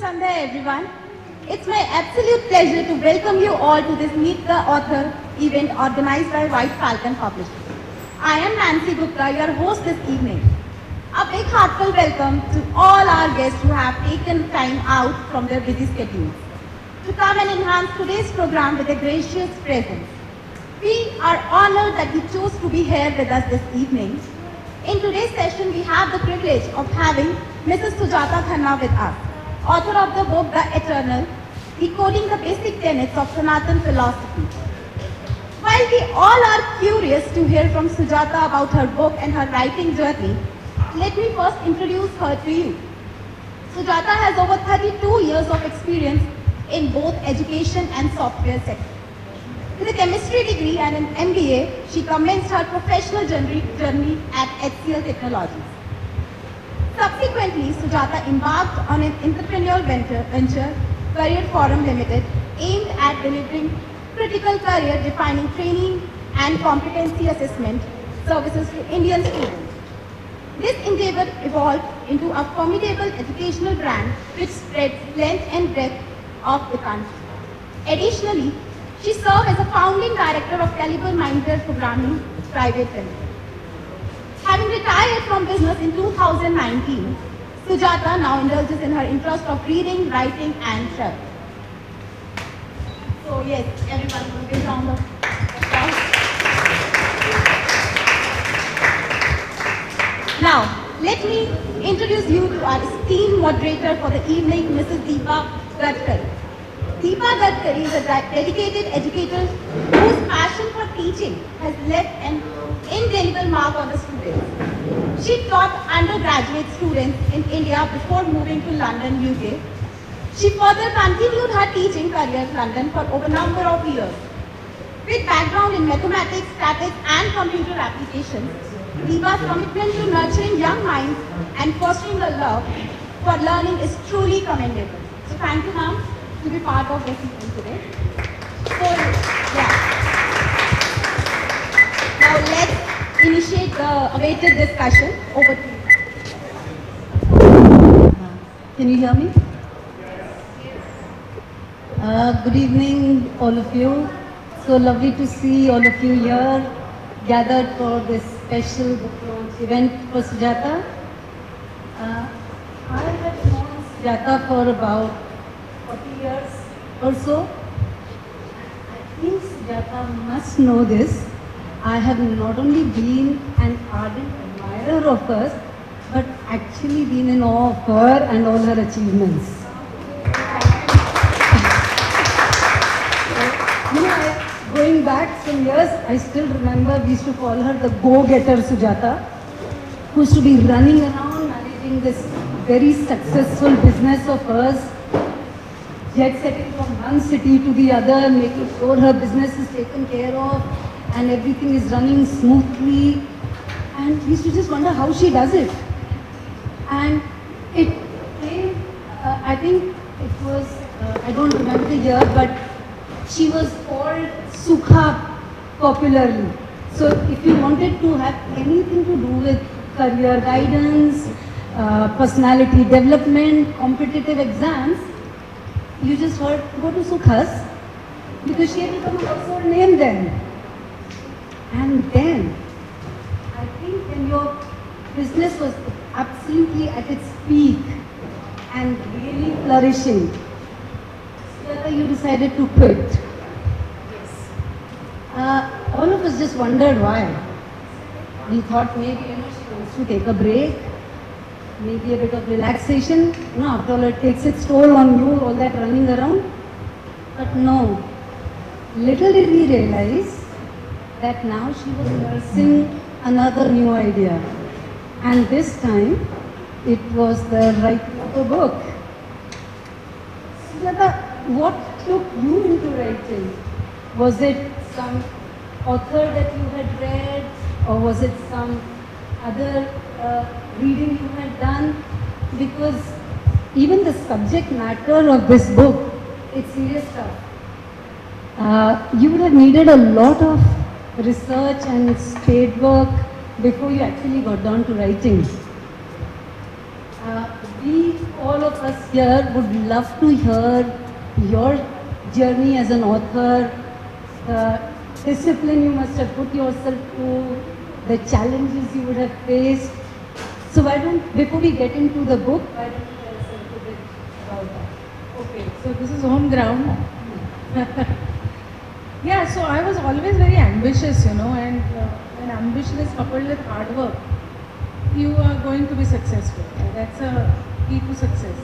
Sandhya everyone. It's my absolute pleasure to welcome you all to this Meet the Author event organized by White Falcon Publishing. I am Nancy Gupta, your host this evening. A big heartfelt welcome to all our guests who have taken time out from their busy schedules to come and enhance today's program with a gracious presence. We are honored that you chose to be here with us this evening. In today's session, we have the privilege of having Mrs. Sujata Khanna with us, author of the book The Eternal, Decoding the Basic Tenets of Sanatan Philosophy. While we all are curious to hear from Sujata about her book and her writing journey, let me first introduce her to you. Sujata has over 32 years of experience in both education and software sector. With a chemistry degree and an MBA, she commenced her professional journey at HCL Technologies. Subsequently, Sujata embarked on an entrepreneurial venture, Career Forum Limited, aimed at delivering critical career-defining training and competency assessment services to Indian students. This endeavor evolved into a formidable educational brand which spreads length and breadth of the country. Additionally, she served as a founding director of Caliber Mindware Programming Private Limited. Having retired from business in 2019, Sujata now indulges in her interest of reading, writing and travel. So yes, everyone, a big round of applause. Now, let me introduce you to our esteemed moderator for the evening, Mrs. Deepa Gadkari. Deepa Gadkari is a dedicated educator whose passion for teaching has left an indelible mark on the students. She taught undergraduate students in India before moving to London, UK. She further continued her teaching career in London for over a number of years. With background in mathematics, statistics and computer applications, Deepa's commitment to nurturing young minds and fostering a love for learning is truly commendable. So thank you, ma'am, to be part of this event today. So, yeah. Now let's initiate the awaited discussion. Over to you. Can you hear me? Good evening, all of you. So lovely to see all of you here, gathered for this special book launch event for Sujata. I have known Sujata for about 40 years or so. I think Sujata must know this. I have not only been an ardent admirer of hers, but actually been in awe of her and all her achievements. Going back some years, I still remember we used to call her the go-getter Sujata, who used to be running around managing this very successful business of hers, jet-setting from one city to the other, making sure her business is taken care of and everything is running smoothly. And we used to just wonder how she does it. And it came, I think it was, I don't remember the year, but she was called Sukha popularly. So if you wanted to have anything to do with career guidance, personality development, competitive exams, you just heard, go to Sukha's, because she had become a household name then. And then, I think when your business was absolutely at its peak and really flourishing, Sujata, you decided to quit. Yes. All of us just wondered why. We thought maybe she wants to take a break, maybe a bit of relaxation. After all, it takes its toll on you, all that running around. But no. Little did we realize that now she was nursing another new idea. And this time, it was the writing of a book. Sujata, what took you into writing? Was it some author that you had read, or was it some other reading you had done? Because even the subject matter of this book, it's serious stuff. You would have needed a lot of research and spade work before you actually got down to writing. We all all of us here would love to hear your journey as an author, the discipline you must have put yourself to, the challenges you would have faced. So why don't, before we get into the book, why don't you tell us a little bit about that? Okay, so this is home ground. Yeah, so I was always very ambitious, and when ambition is coupled with hard work, you are going to be successful. That's a key to success.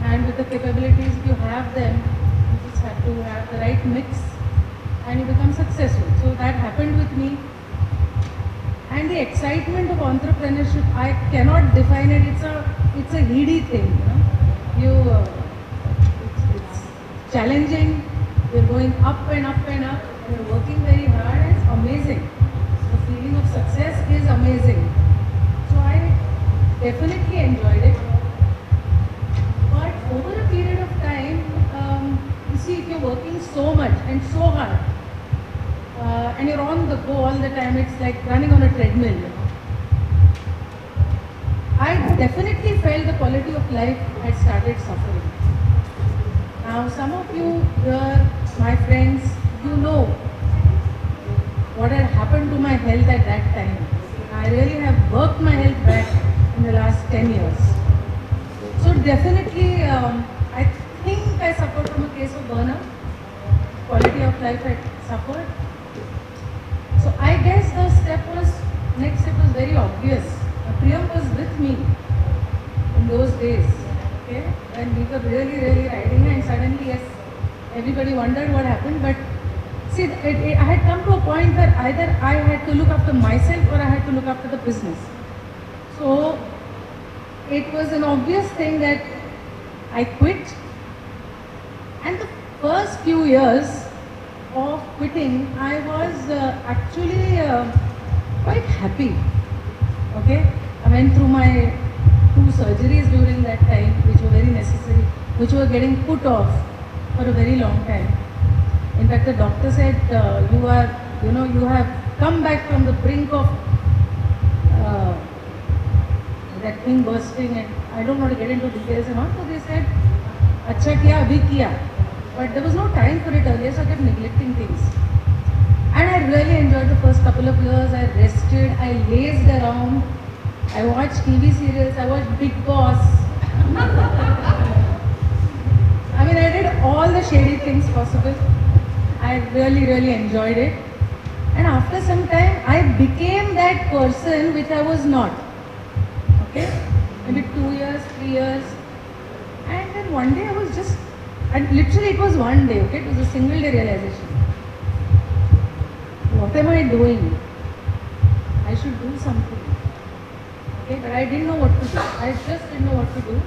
And with the capabilities, if you have them, you just have to have the right mix and you become successful. So that happened with me. And the excitement of entrepreneurship, I cannot define it. It's a heady thing, it's challenging. You're going up and up and up. And you're working very hard. And it's amazing. The feeling of success is amazing. So I definitely enjoyed it. But over a period of time, you see, if you're working so much and so hard, and you're on the go all the time, it's like running on a treadmill. I definitely felt the quality of life had started suffering. Now, some of you here, my friends, you know what had happened to my health at that time. I really have worked my health back in the last 10 years. So definitely, I think I suffered from a case of burnout. Quality of life had suffered. So I guess next step was very obvious. Priyam was with me in those days, okay, when we were really, really riding, and suddenly, yes, everybody wondered what happened. But see, I had come to a point where either I had to look after myself or I had to look after the business. So it was an obvious thing that I quit. And the first few years of quitting, I was actually quite happy. Okay, I went through my 2 surgeries during that time, which were very necessary, which were getting put off for a very long time. In fact, the doctor said, you have come back from the brink of that thing bursting, and I don't want to get into details and all. So they said, "Acha kiya, abhi kiya." But there was no time for it earlier, so I kept neglecting things. And I really enjoyed the first couple of years. I rested, I lazed around, I watched TV serials, I watched Big Boss. I mean, I did all the shady things possible. I really, really enjoyed it. And after some time, I became that person which I was not. Okay? Maybe 2 years, 3 years. And then one day I was just, and literally it was one day, okay? It was a single day realization. What am I doing? I should do something. Okay, but I didn't know what to do. I just didn't know what to do.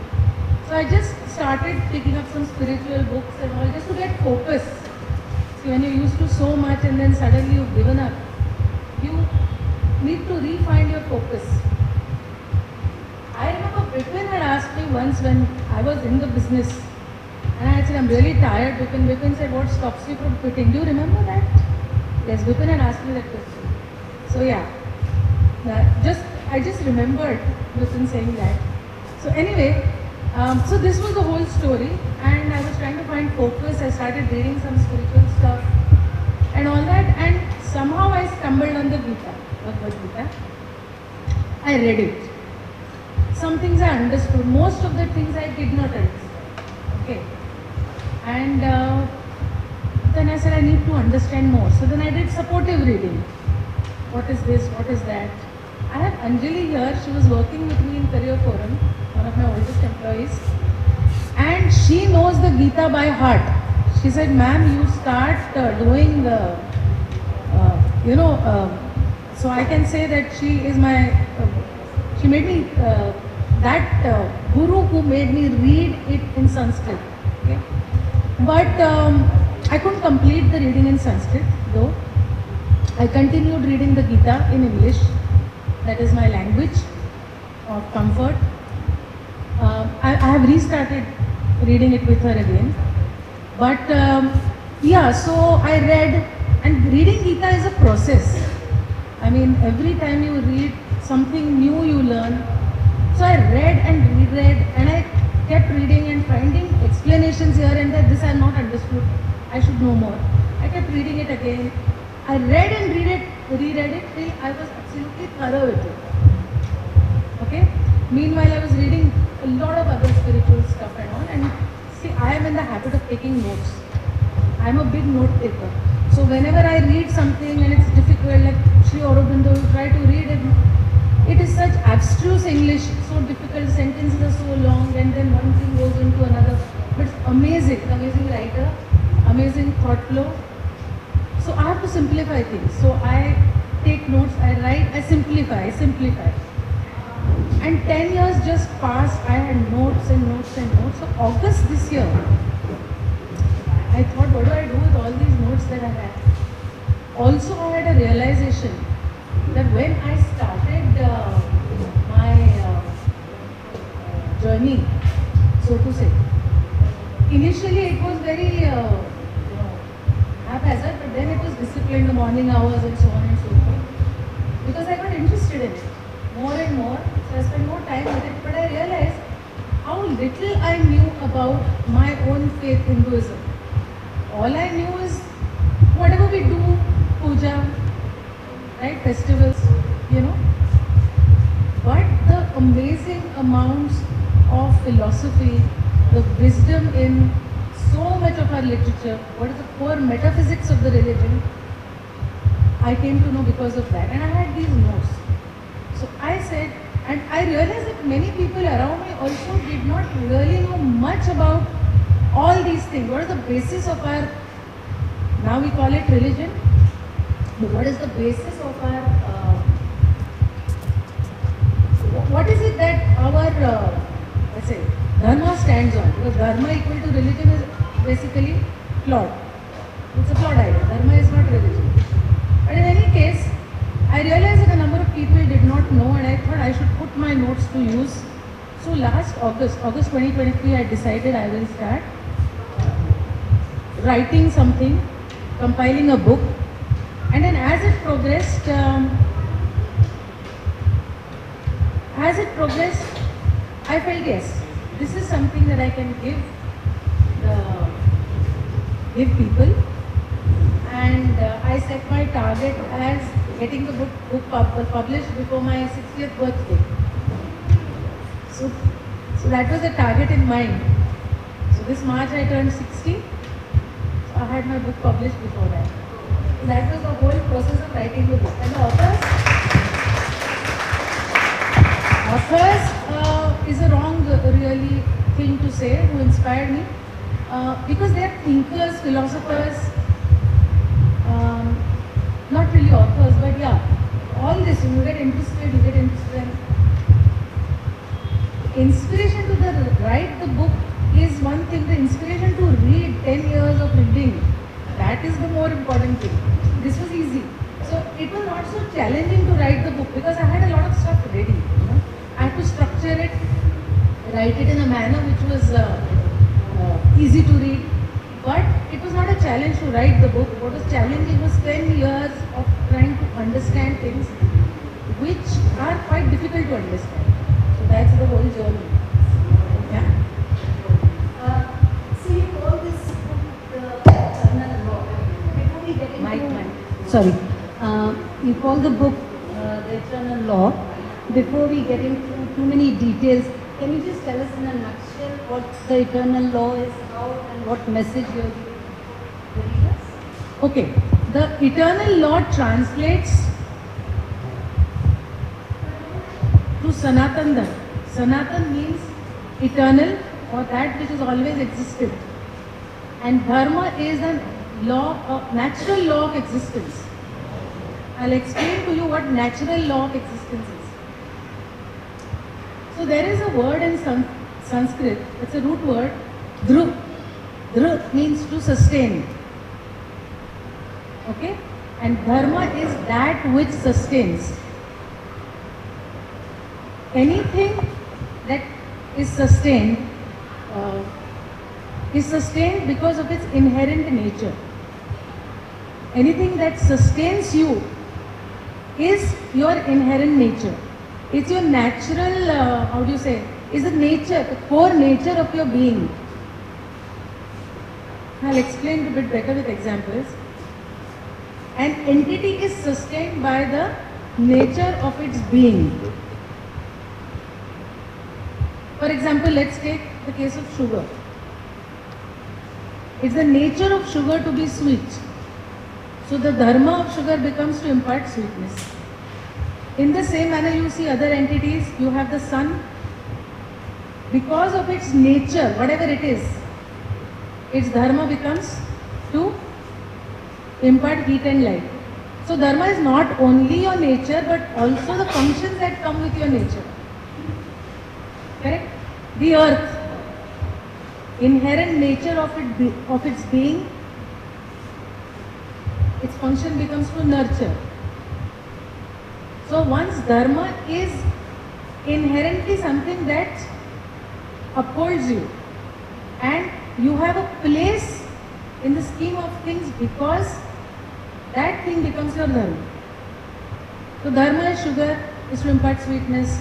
So I just started picking up some spiritual books and all just to get focus. See, when you're used to so much and then suddenly you've given up, you need to re-find your focus. I remember Bipin had asked me once when I was in the business, and I said, I'm really tired. Bipin said, what stops you from quitting? Do you remember that? Yes, Bipin had asked me that question. So yeah, I just remembered Bipin saying that. So anyway, so this was the whole story, and I was trying to find focus. I started reading some spiritual stuff and all that, and somehow I stumbled on the Gita, Bhagavad Gita. I read it. Some things I understood. Most of the things I did not understand. Okay. And then I said I need to understand more. So then I did supportive reading. What is this? What is that? I have Anjali here. She was working with me in Career Forum, one of my oldest employees. And she knows the Gita by heart. She said, ma'am, you start doing the, so I can say that she is my, she made me, that guru who made me read it in Sanskrit. Okay? But I couldn't complete the reading in Sanskrit though. I continued reading the Gita in English. That is my language of comfort. I have restarted reading it with her again. But yeah, so I read, and reading Gita is a process. I mean, every time you read something new you learn. So I read and reread, and I kept reading and finding explanations here and there. This I have not understood. I should know more. I kept reading it again. I read and reread it till I was absolutely thorough with it. Okay. Meanwhile, I was reading a lot of other spiritual stuff and all. And see, I am in the habit of taking notes. I am a big note taker. So whenever I read something and it's difficult, like Sri Aurobindo, you try to read it. It is such abstruse English, so difficult, sentences are so long, and then one thing goes into another. But it's amazing, amazing writer, amazing thought flow. So I have to simplify things. So I take notes, I write, I simplify. And 10 years just passed, I had notes and notes and notes. So August this year, I thought, what do I do with all these notes that I have? Also, I had a realization that when I started my journey, so to say, initially it was very haphazard, but then it was disciplined, the morning hours and so on and so forth. Because I got interested in it more and more, so I spent more time with it. But I realized how little I knew about my own faith, Hinduism. All I knew is whatever we do, puja, right, festivals, you know. But the amazing amounts of philosophy, the wisdom in so much of our literature, what is the core metaphysics of the religion, I came to know because of that. And I had these notes. So I said, and I realized that many people around me also did not really know much about all these things. What is the basis of our, now we call it religion, but what is the basis of our, what is it that our, let's say, dharma stands on? Because dharma equal to religion is basically flawed. It's a flawed idea. Dharma is not religion. But in any case, I realized that a number of people did not know, and I thought I should put my notes to use. So last August 2023, I decided I will start writing something, compiling a book, and then as it progressed, I felt yes, this is something that I can give people, and I set my target as getting the book published before my 60th birthday. So that was the target in mind. So this March I turned 60. So I had my book published before that. So that was the whole process of writing the book. And the authors is a wrong really thing to say, who inspired me, because they are thinkers, philosophers, not really authors, but yeah, all this, when you get interested, Inspiration to write the book is one thing, the inspiration to read 10 years of reading, that is the more important thing. This was easy. So it was not so challenging to write the book because I had a lot of stuff ready. You know? I had to structure it, write it in a manner which was easy to read. But it was not a challenge to write the book. What was challenging was 10 years of trying to understand things which are quite difficult to understand. So that's the whole journey. Yeah. So you call this book the Eternal Law. Before we get into Sorry. You call the book the Eternal Law. Before we get into too many details, can you just tell us in a nutshell what the Eternal Law is, how and what message you're giving the readers? Okay. The Eternal Law translates to Sanatan Dharma. Sanatan means eternal or that which has always existed. And Dharma is a natural law of existence. I'll explain to you what natural law of existence is. So there is a word in Sanskrit, it's a root word, dhru. Dhru means to sustain. Okay? And dharma is that which sustains. Anything that is sustained because of its inherent nature. Anything that sustains you is your inherent nature. It's your natural, is the nature, the core nature of your being. I'll explain it a bit better with examples. An entity is sustained by the nature of its being. For example, let's take the case of sugar. It's the nature of sugar to be sweet. So the dharma of sugar becomes to impart sweetness. In the same manner, you see other entities, you have the sun. Because of its nature, whatever it is, its dharma becomes to impart heat and light. So dharma is not only your nature but also the functions that come with your nature. Correct? The earth, inherent nature of its being, its function becomes to nurture. So one's dharma is inherently something that upholds you, and you have a place in the scheme of things because that thing becomes your dharma. So dharma is sugar, is to impart sweetness,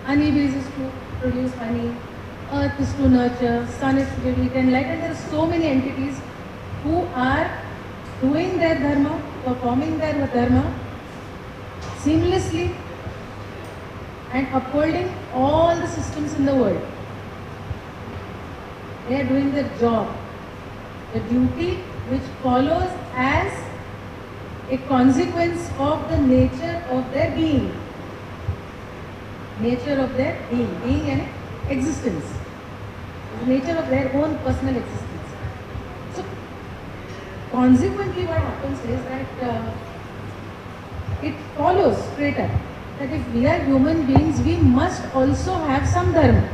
honey bees is to produce honey, earth is to nurture, sun is to give heat and light, and there are so many entities who are doing their dharma, performing their dharma seamlessly and upholding all the systems in the world. They are doing their job, the duty which follows as a consequence of the nature of their being. Nature of their being and existence. The nature of their own personal existence. So, consequently what happens is that it follows straight up that if we are human beings, we must also have some dharma.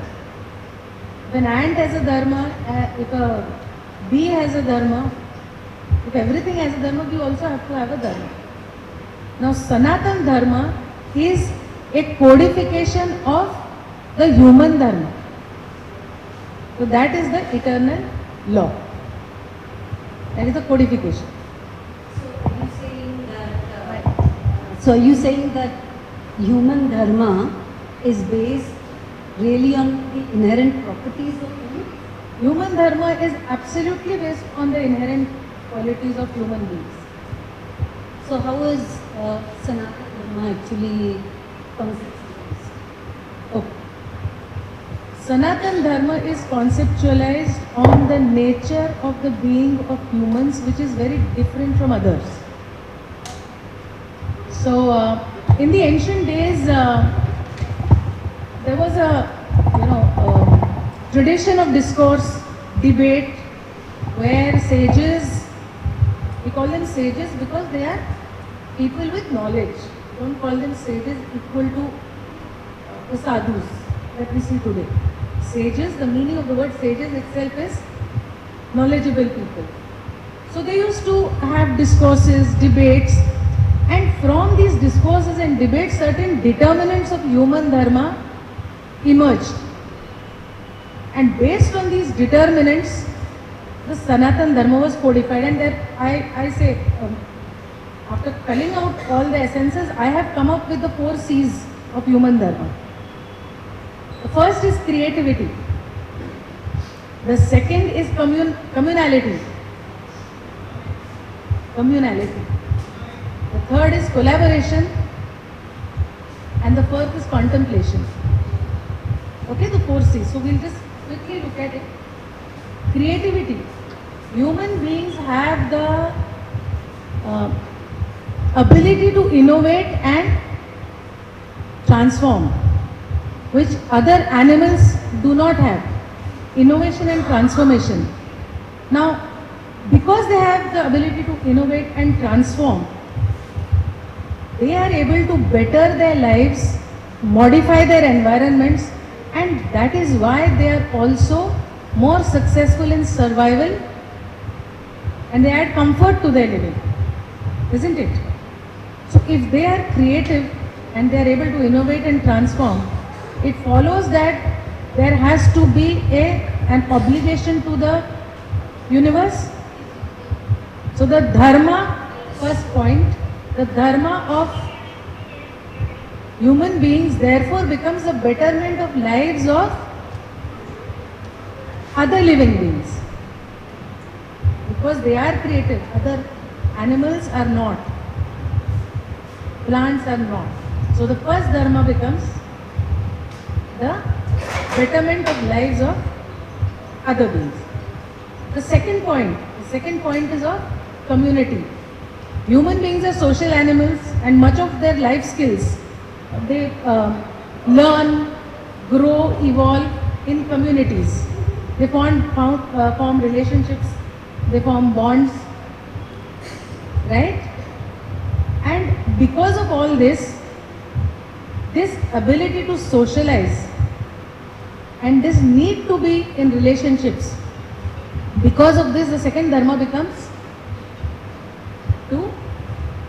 If an ant has a dharma, if a bee has a dharma, if everything has a dharma, we also have to have a dharma. Now, Sanatan Dharma is a codification of the human dharma. So that is the eternal law. That is the codification. So are you saying that human dharma is based really on the inherent properties of human? Human dharma is absolutely based on the inherent qualities of human beings. So how is Sanatana Dharma actually conceptualized? Okay. Sanatan Dharma is conceptualized on the nature of the being of humans, which is very different from others. So, in the ancient days, there was a tradition of discourse, debate, where sages, we call them sages because they are people with knowledge. Don't call them sages equal to the sadhus that we see today. Sages, the meaning of the word sages itself is knowledgeable people. So they used to have discourses, debates, and from these discourses and debates, certain determinants of human dharma emerged. And based on these determinants, the Sanatan Dharma was codified. And there, I say, after culling out all the essences, I have come up with the 4 C's of human dharma. The first is creativity. The second is communality. The third is collaboration. And the fourth is contemplation. Okay, the 4 C's. So we'll just quickly look at it. Creativity. Human beings have the ability to innovate and transform, which other animals do not have. Innovation and transformation. Now, because they have the ability to innovate and transform, they are able to better their lives, modify their environments, and that is why they are also more successful in survival, and they add comfort to their living, isn't it? So if they are creative and they are able to innovate and transform, it follows that there has to be an obligation to the universe. So the dharma, first point, the dharma of human beings therefore becomes the betterment of lives of other living beings. Because they are creative, other animals are not. Plants are not. So the first dharma becomes the betterment of lives of other beings. The second point is of community. Human beings are social animals and much of their life skills, they learn, grow, evolve in communities. They form relationships, they form bonds, right? And because of all this ability to socialize and this need to be in relationships, because of this the second dharma becomes to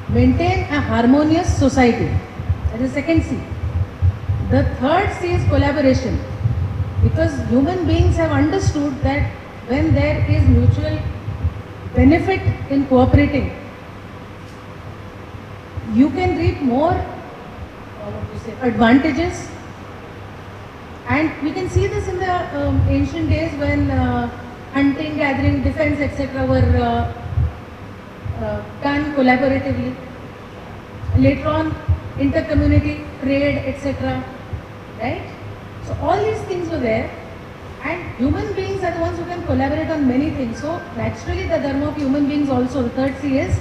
maintain a harmonious society. That is second C. The third C is collaboration, because human beings have understood that when there is mutual benefit in cooperating, you can reap more advantages. And we can see this in the ancient days when hunting, gathering, defense, etc. were done collaboratively. Later on, inter-community trade, etc. Right? So all these things were there, and human beings are the ones who can collaborate on many things. So naturally, the dharma of human beings also, the third C is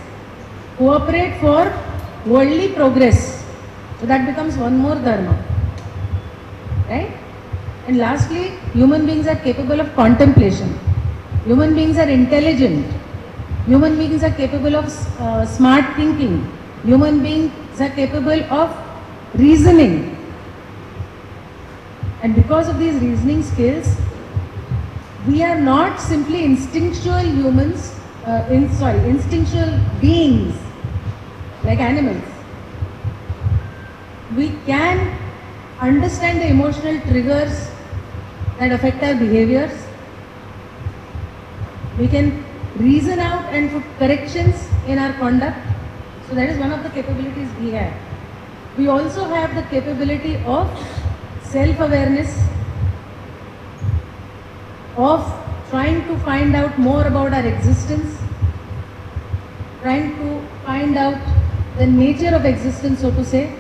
cooperate for worldly progress. So that becomes one more dharma. Right? And lastly, human beings are capable of contemplation. Human beings are intelligent. Human beings are capable of smart thinking. Human beings are capable of reasoning. And because of these reasoning skills, we are not simply instinctual humans, instinctual beings like animals. We can understand the emotional triggers that affect our behaviors. We can reason out and put corrections in our conduct. So that is one of the capabilities we have. We also have the capability of self-awareness, of trying to find out more about our existence, trying to find out the nature of existence, so to say.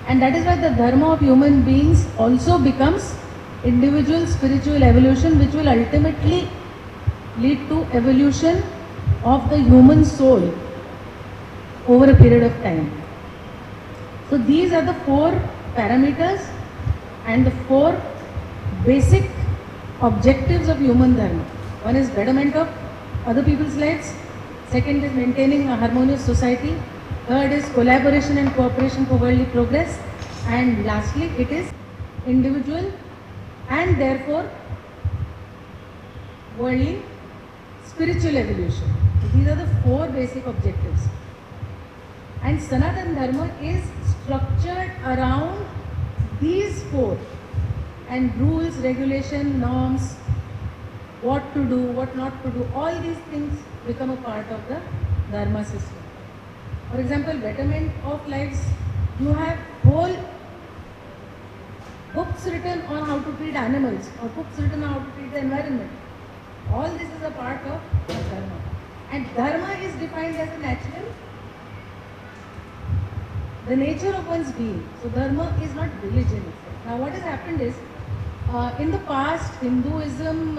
And that is why the dharma of human beings also becomes individual spiritual evolution, which will ultimately lead to evolution of the human soul over a period of time. So these are the four parameters and the four basic objectives of human dharma. One is betterment of other people's lives. Second is maintaining a harmonious society. Third is collaboration and cooperation for worldly progress. And lastly, it is individual and therefore worldly spiritual evolution. So these are the four basic objectives. And Sanatana Dharma is structured around these four, and rules, regulation, norms, what to do, what not to do, all these things become a part of the Dharma system. For example, betterment of lives, you have whole books written on how to treat animals or books written on how to treat the environment. All this is a part of Dharma. And Dharma is defined as a natural, the nature of one's being. So Dharma is not religion itself. Now what has happened is, in the past, Hinduism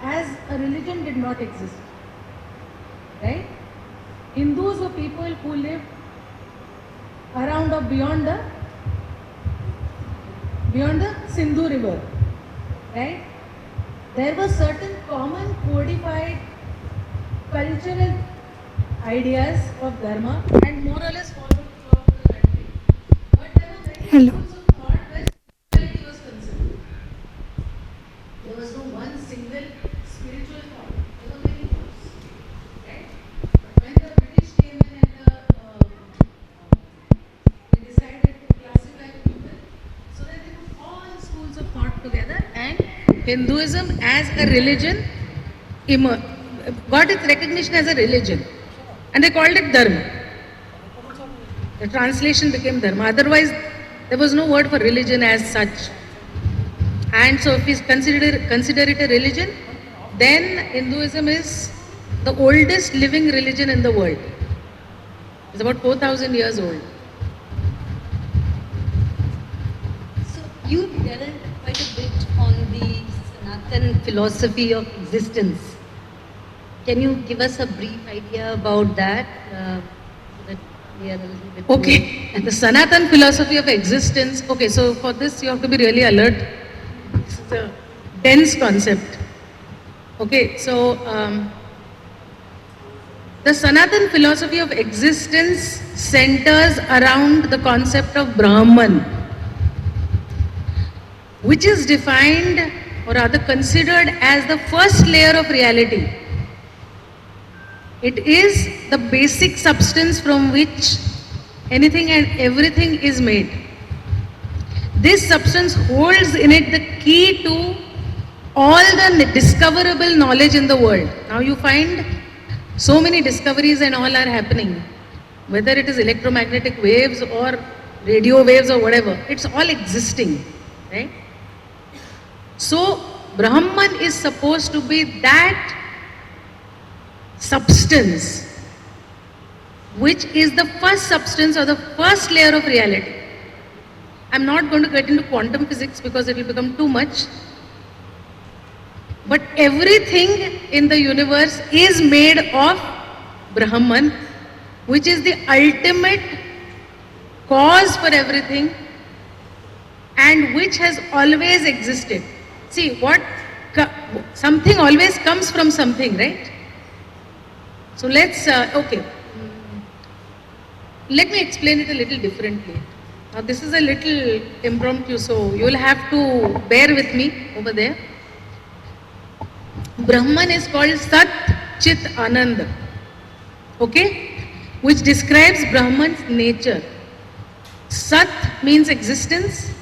as a religion did not exist. Right? Hindus were people who lived around or beyond the Sindhu river. Right? There were certain common codified cultural ideas of Dharma and more or less followed throughout the country. But there were many schools of thought where spirituality was concerned. There was no one single spiritual thought. There were many thoughts. Right? But when the British came in and they decided to classify people, so that they put all schools of thought together, and Hinduism as a religion got its recognition as a religion. And they called it Dharma. The translation became Dharma. Otherwise, there was no word for religion as such. And so if we consider it a religion, then Hinduism is the oldest living religion in the world. It's about 4,000 years old. So you delved quite a bit on the Sanatan philosophy of existence. Can you give us a brief idea about that? So that we are a little bit Okay, the Sanatan philosophy of existence. Okay, so for this you have to be really alert. This is a dense concept. Okay, so the Sanatan philosophy of existence centers around the concept of Brahman, which is defined or rather considered as the first layer of reality. It is the basic substance from which anything and everything is made. This substance holds in it the key to all the discoverable knowledge in the world. Now you find so many discoveries and all are happening, whether it is electromagnetic waves or radio waves or whatever, it's all existing, right? So Brahman is supposed to be that substance which is the first substance or the first layer of reality. I'm not going to get into quantum physics because it will become too much. But everything in the universe is made of Brahman, which is the ultimate cause for everything and which has always existed. See, something always comes from something, right? So let's, okay. Let me explain it a little differently. Now this is a little impromptu, so you will have to bear with me over there. Brahman is called Sat Chit Anand, okay, which describes Brahman's nature. Sat means existence,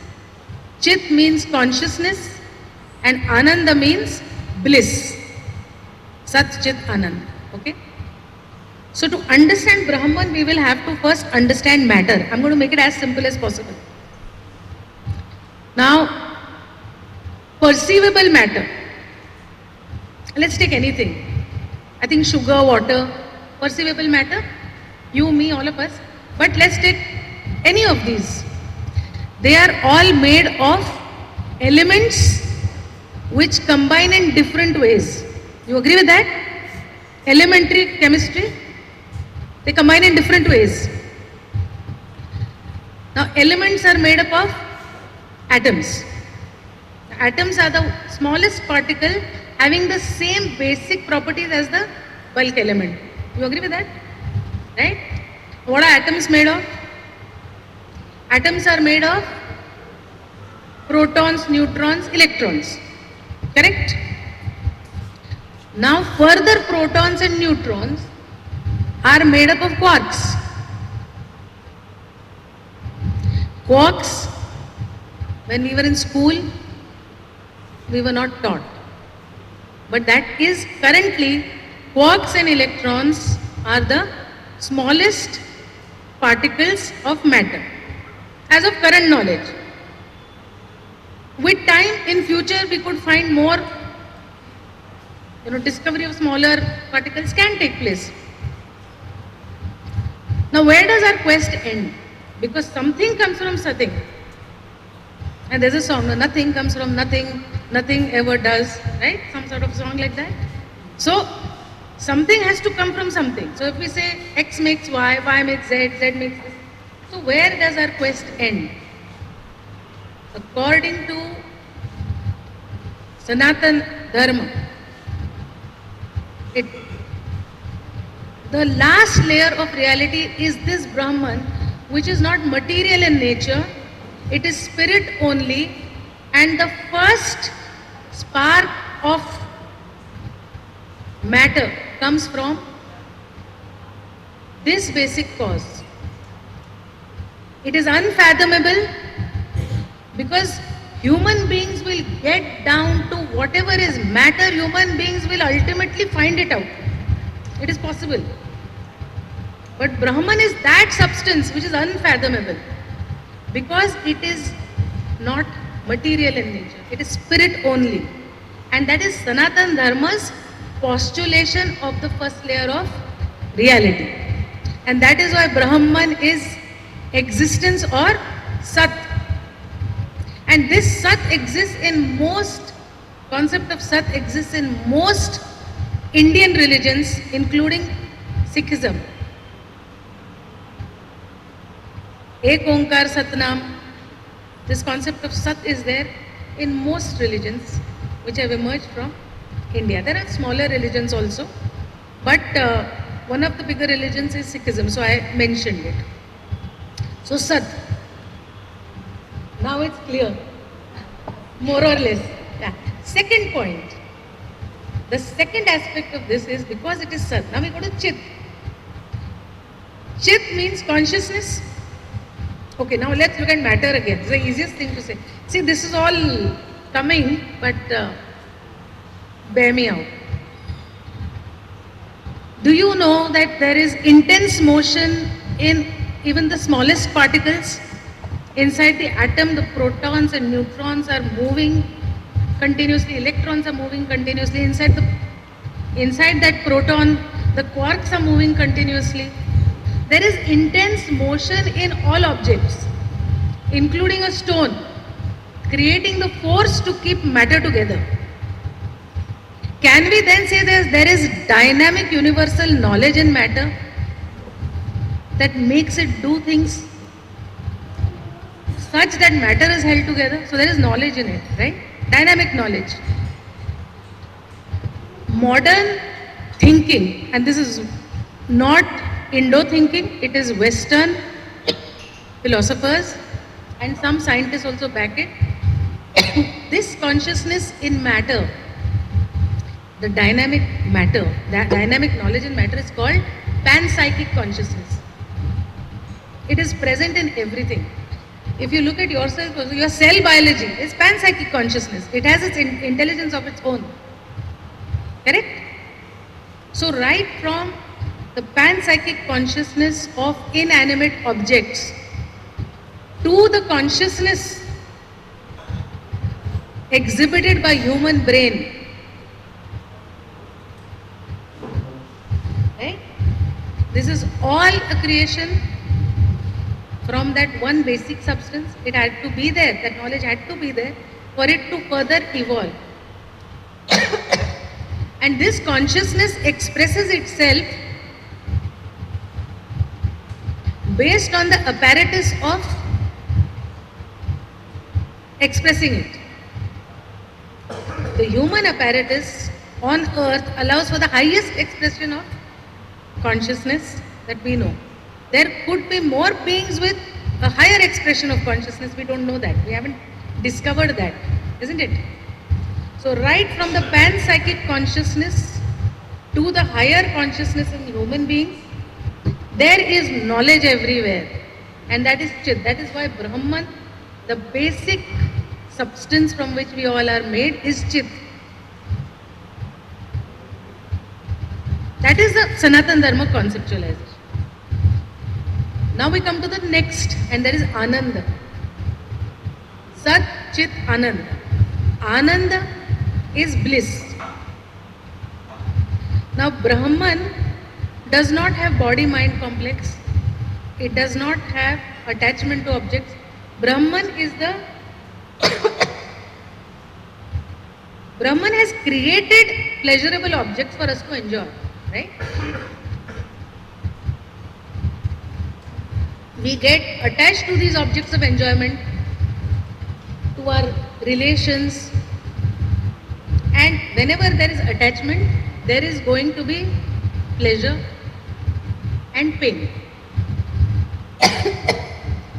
Chit means consciousness, and Ananda means bliss. Sat Chit Anand, okay. So to understand Brahman, we will have to first understand matter. I'm going to make it as simple as possible. Now, perceivable matter. Let's take anything. I think sugar, water, perceivable matter. You, me, all of us. But let's take any of these. They are all made of elements which combine in different ways. You agree with that? Elementary chemistry. They combine in different ways. Now, elements are made up of atoms. The atoms are the smallest particle having the same basic properties as the bulk element. You agree with that? Right? What are atoms made of? Atoms are made of protons, neutrons, electrons. Correct? Now, further protons and neutrons are made up of quarks. Quarks, when we were in school, we were not taught. But that is currently, quarks and electrons are the smallest particles of matter as of current knowledge. With time, in future, we could find more, discovery of smaller particles can take place. Now, where does our quest end? Because something comes from something. And there's a song, nothing comes from nothing, nothing ever does, right? Some sort of song like that. So, something has to come from something. So, if we say X makes Y, Y makes Z, Z makes this. So, where does our quest end? According to Sanatan Dharma, the last layer of reality is this Brahman, which is not material in nature, it is spirit only, and the first spark of matter comes from this basic cause. It is unfathomable because human beings will get down to whatever is matter, human beings will ultimately find it out. It is possible. But Brahman is that substance which is unfathomable because it is not material in nature. It is spirit only. And that is Sanatan Dharma's postulation of the first layer of reality. And that is why Brahman is existence or Sat. And this Sat exists in most, concept of Sat exists in most Indian religions, including Sikhism. Ek Onkar Satnam, this concept of Sat is there in most religions which have emerged from India. There are smaller religions also, but one of the bigger religions is Sikhism, so I mentioned it. So Sat. Now it's clear, more or less. Yeah. Second point. The second aspect of this is because it is Sat. Now we go to Chit. Chit means consciousness. Okay, now let's look at matter again. It's the easiest thing to say. See, this is all coming, but bear me out. Do you know that there is intense motion in even the smallest particles? Inside the atom, the protons and neutrons are moving continuously, electrons are moving continuously. Inside that proton, the quarks are moving continuously. There is intense motion in all objects, including a stone, creating the force to keep matter together. Can we then say there is dynamic universal knowledge in matter that makes it do things such that matter is held together? So there is knowledge in it, right? Dynamic knowledge. Modern thinking, and this is not Indo thinking, it is Western philosophers and some scientists also back it. This consciousness in matter, the dynamic matter, that dynamic knowledge in matter is called panpsychic consciousness. It is present in everything. If you look at yourself, your cell biology is panpsychic consciousness. It has its intelligence of its own. Correct? So right from the panpsychic consciousness of inanimate objects to the consciousness exhibited by human brain, right? This is all a creation from that one basic substance. It had to be there, that knowledge had to be there for it to further evolve. And this consciousness expresses itself based on the apparatus of expressing it. The human apparatus on earth allows for the highest expression of consciousness that we know. There could be more beings with a higher expression of consciousness. We don't know that. We haven't discovered that, isn't it? So right from the panpsychic consciousness to the higher consciousness in human beings, there is knowledge everywhere. And that is Chit. That is why Brahman, the basic substance from which we all are made, is Chit. That is the Sanatan Dharma conceptualization. Now we come to the next, and that is Ananda. Sat, Chit, Ananda. Ananda is bliss. Now Brahman does not have body-mind complex. It does not have attachment to objects. Brahman is the Brahman has created pleasurable objects for us to enjoy, right? We get attached to these objects of enjoyment, to our relations, and whenever there is attachment, there is going to be pleasure and pain.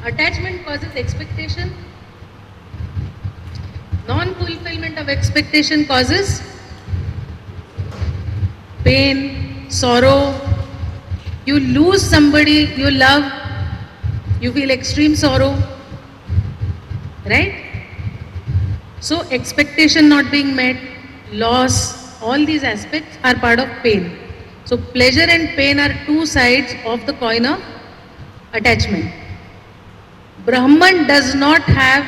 Attachment causes expectation. Non-fulfillment of expectation causes pain, sorrow. You lose somebody you love, you feel extreme sorrow, right? So expectation not being met, loss, all these aspects are part of pain. So pleasure and pain are two sides of the coin of attachment. Brahman does not have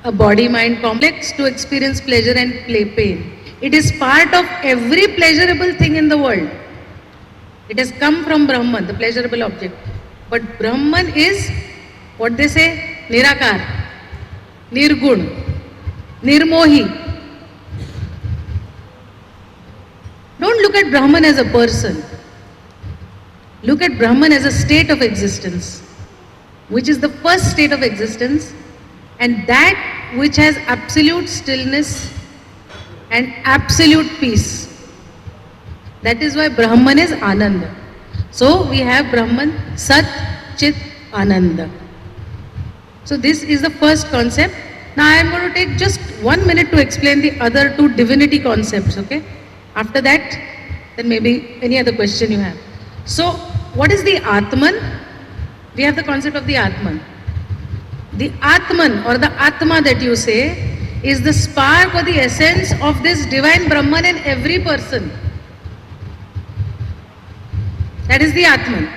a body-mind complex to experience pleasure and play pain. It is part of every pleasurable thing in the world. It has come from Brahman, the pleasurable object. But Brahman is what they say, Nirakar, Nirgun, Nirmohi. Don't look at Brahman as a person. Look at Brahman as a state of existence, which is the first state of existence, and that which has absolute stillness and absolute peace. That is why Brahman is Ananda. So we have Brahman, Sat, Chit, Ananda. So this is the first concept. Now I am going to take just 1 minute to explain the other two divinity concepts, okay? After that, then maybe any other question you have. So what is the Atman? We have the concept of the Atman. The Atman or the Atma that you say is the spark or the essence of this divine Brahman in every person. That is the Atman.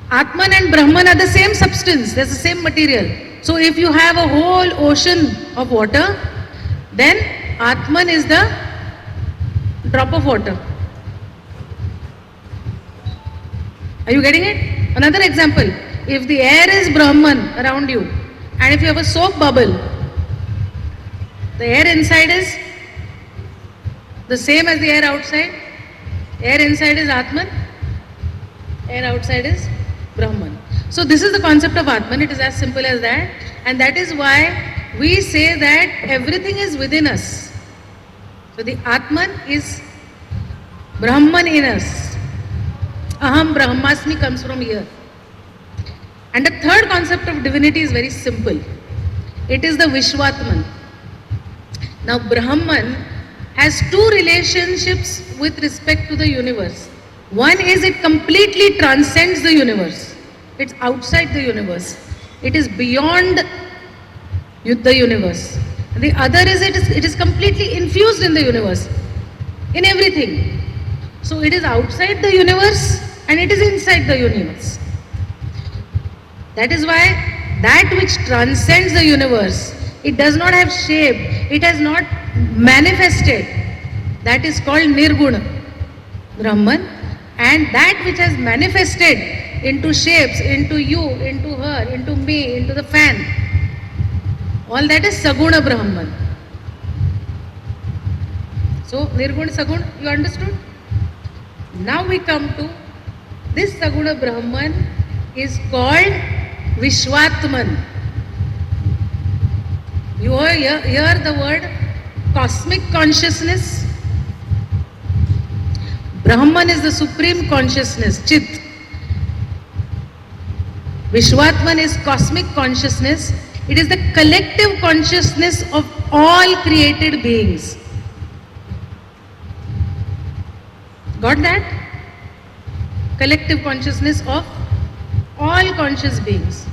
Atman and Brahman are the same substance, there's the same material. So if you have a whole ocean of water, then Atman is the drop of water. Are you getting it? Another example, if the air is Brahman around you, and if you have a soap bubble, the air inside is the same as the air outside. Air inside is Atman, air outside is Brahman. So this is the concept of Atman, it is as simple as that, and that is why we say that everything is within us. So the Atman is Brahman in us. Aham Brahmasmi comes from here. And the third concept of divinity is very simple. It is the Vishwatman. Now Brahman has two relationships with respect to the universe. One is it completely transcends the universe. It's outside the universe. It is beyond the universe. And the other is it is completely infused in the universe, in everything. So it is outside the universe and it is inside the universe. That is why that which transcends the universe, it does not have shape, it has not manifested. That is called Nirguna Brahman. And that which has manifested into shapes, into you, into her, into me, into the fan, all that is Saguna Brahman. So Nirguna Saguna, you understood? Now we come to this Saguna Brahman is called Vishwatman. You hear the word cosmic consciousness. Brahman is the supreme consciousness, Chit. Vishwatman is cosmic consciousness. It is the collective consciousness of all created beings. Got that? Collective consciousness of all conscious beings.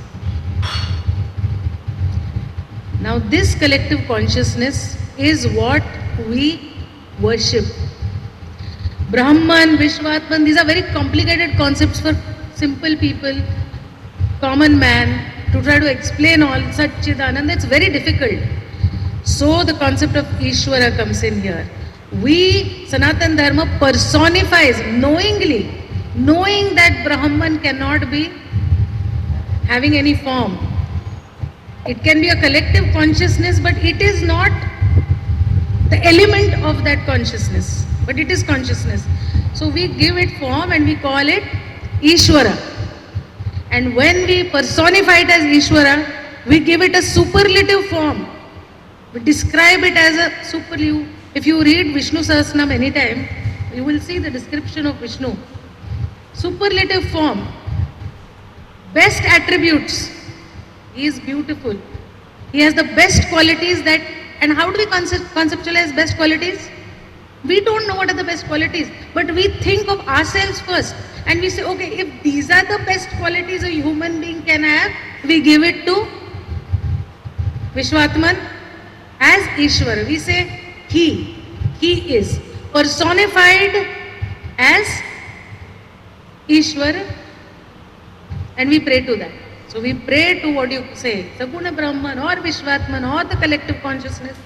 Now this collective consciousness is what we worship. Brahman, Vishwatman, these are very complicated concepts for simple people, common man, to try to explain all Sat Chit Ananda. It's very difficult. So the concept of Ishvara comes in here. We, Sanatan Dharma, personifies knowingly, knowing that Brahman cannot be having any form. It can be a collective consciousness, but it is not the element of that consciousness, but it is consciousness. So we give it form and we call it Ishvara. And when we personify it as Ishvara, we give it a superlative form. We describe it as a superlative. If you read Vishnu Sahasranam anytime, you will see the description of Vishnu. Superlative form. Best attributes. He is beautiful. He has the best qualities that, and how do we conceptualize best qualities? We don't know what are the best qualities, but we think of ourselves first and we say, okay, if these are the best qualities a human being can have, we give it to Vishwatman as Ishvara. We say he is personified as Ishvara and we pray to that. So we pray to what you say, Saguna Brahman or Vishwatman or the collective consciousness.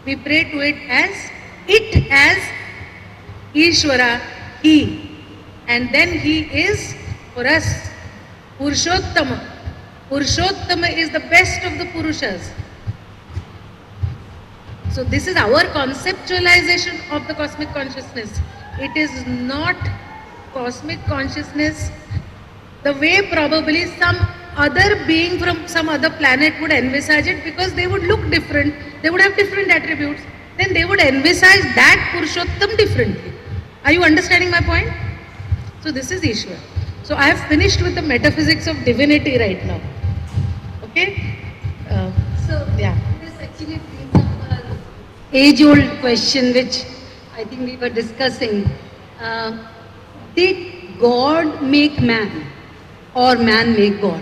We pray to it as Ishvara, He. And then He is for us Purushottama. Purushottama is the best of the Purushas. So this is our conceptualization of the cosmic consciousness. It is not cosmic consciousness the way probably some other being from some other planet would envisage it, because they would look different, they would have different attributes, then they would envisage that Purushottam differently. Are you understanding my point? So this is Ishwar. So I have finished with the metaphysics of divinity right now. Okay? So Yeah. this actually brings up an age-old question which I think we were discussing. Did God make man or man make God?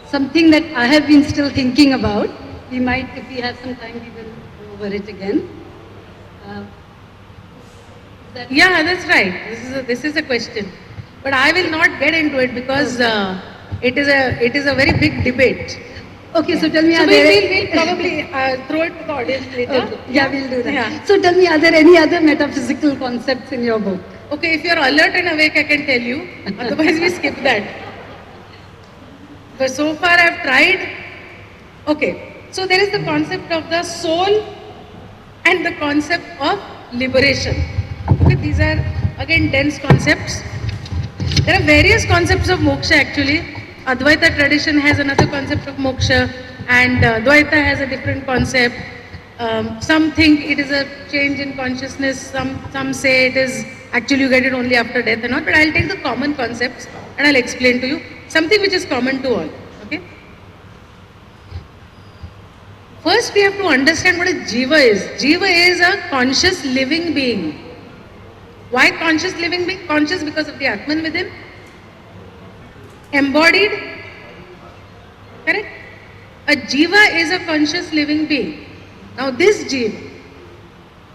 Something that I have been still thinking about. We might, if we have some time, we will go over it again. Yeah, that's right. This is a question, but I will not get into it because it is a very big debate. Okay, so tell me, So are we'll probably throw it to the audience later. Okay, yeah, we'll do that. Yeah. So tell me, are there any other metaphysical concepts in your book? Okay, if you're alert and awake, I can tell you. Otherwise, we skip that. But so far, I've tried. Okay, so there is the concept of the soul and the concept of liberation. Okay, these are again dense concepts. There are various concepts of moksha actually. Advaita tradition has another concept of moksha, and Dvaita has a different concept. Some think it is a change in consciousness, some say it is actually you get it only after death and all, but I'll take the common concepts and I'll explain to you something which is common to all. Okay? First we have to understand what a jiva is. Jiva is a conscious living being. Why conscious living being? Conscious because of the Atman within. Embodied. Correct? A jiva is a conscious living being. Now this jiva,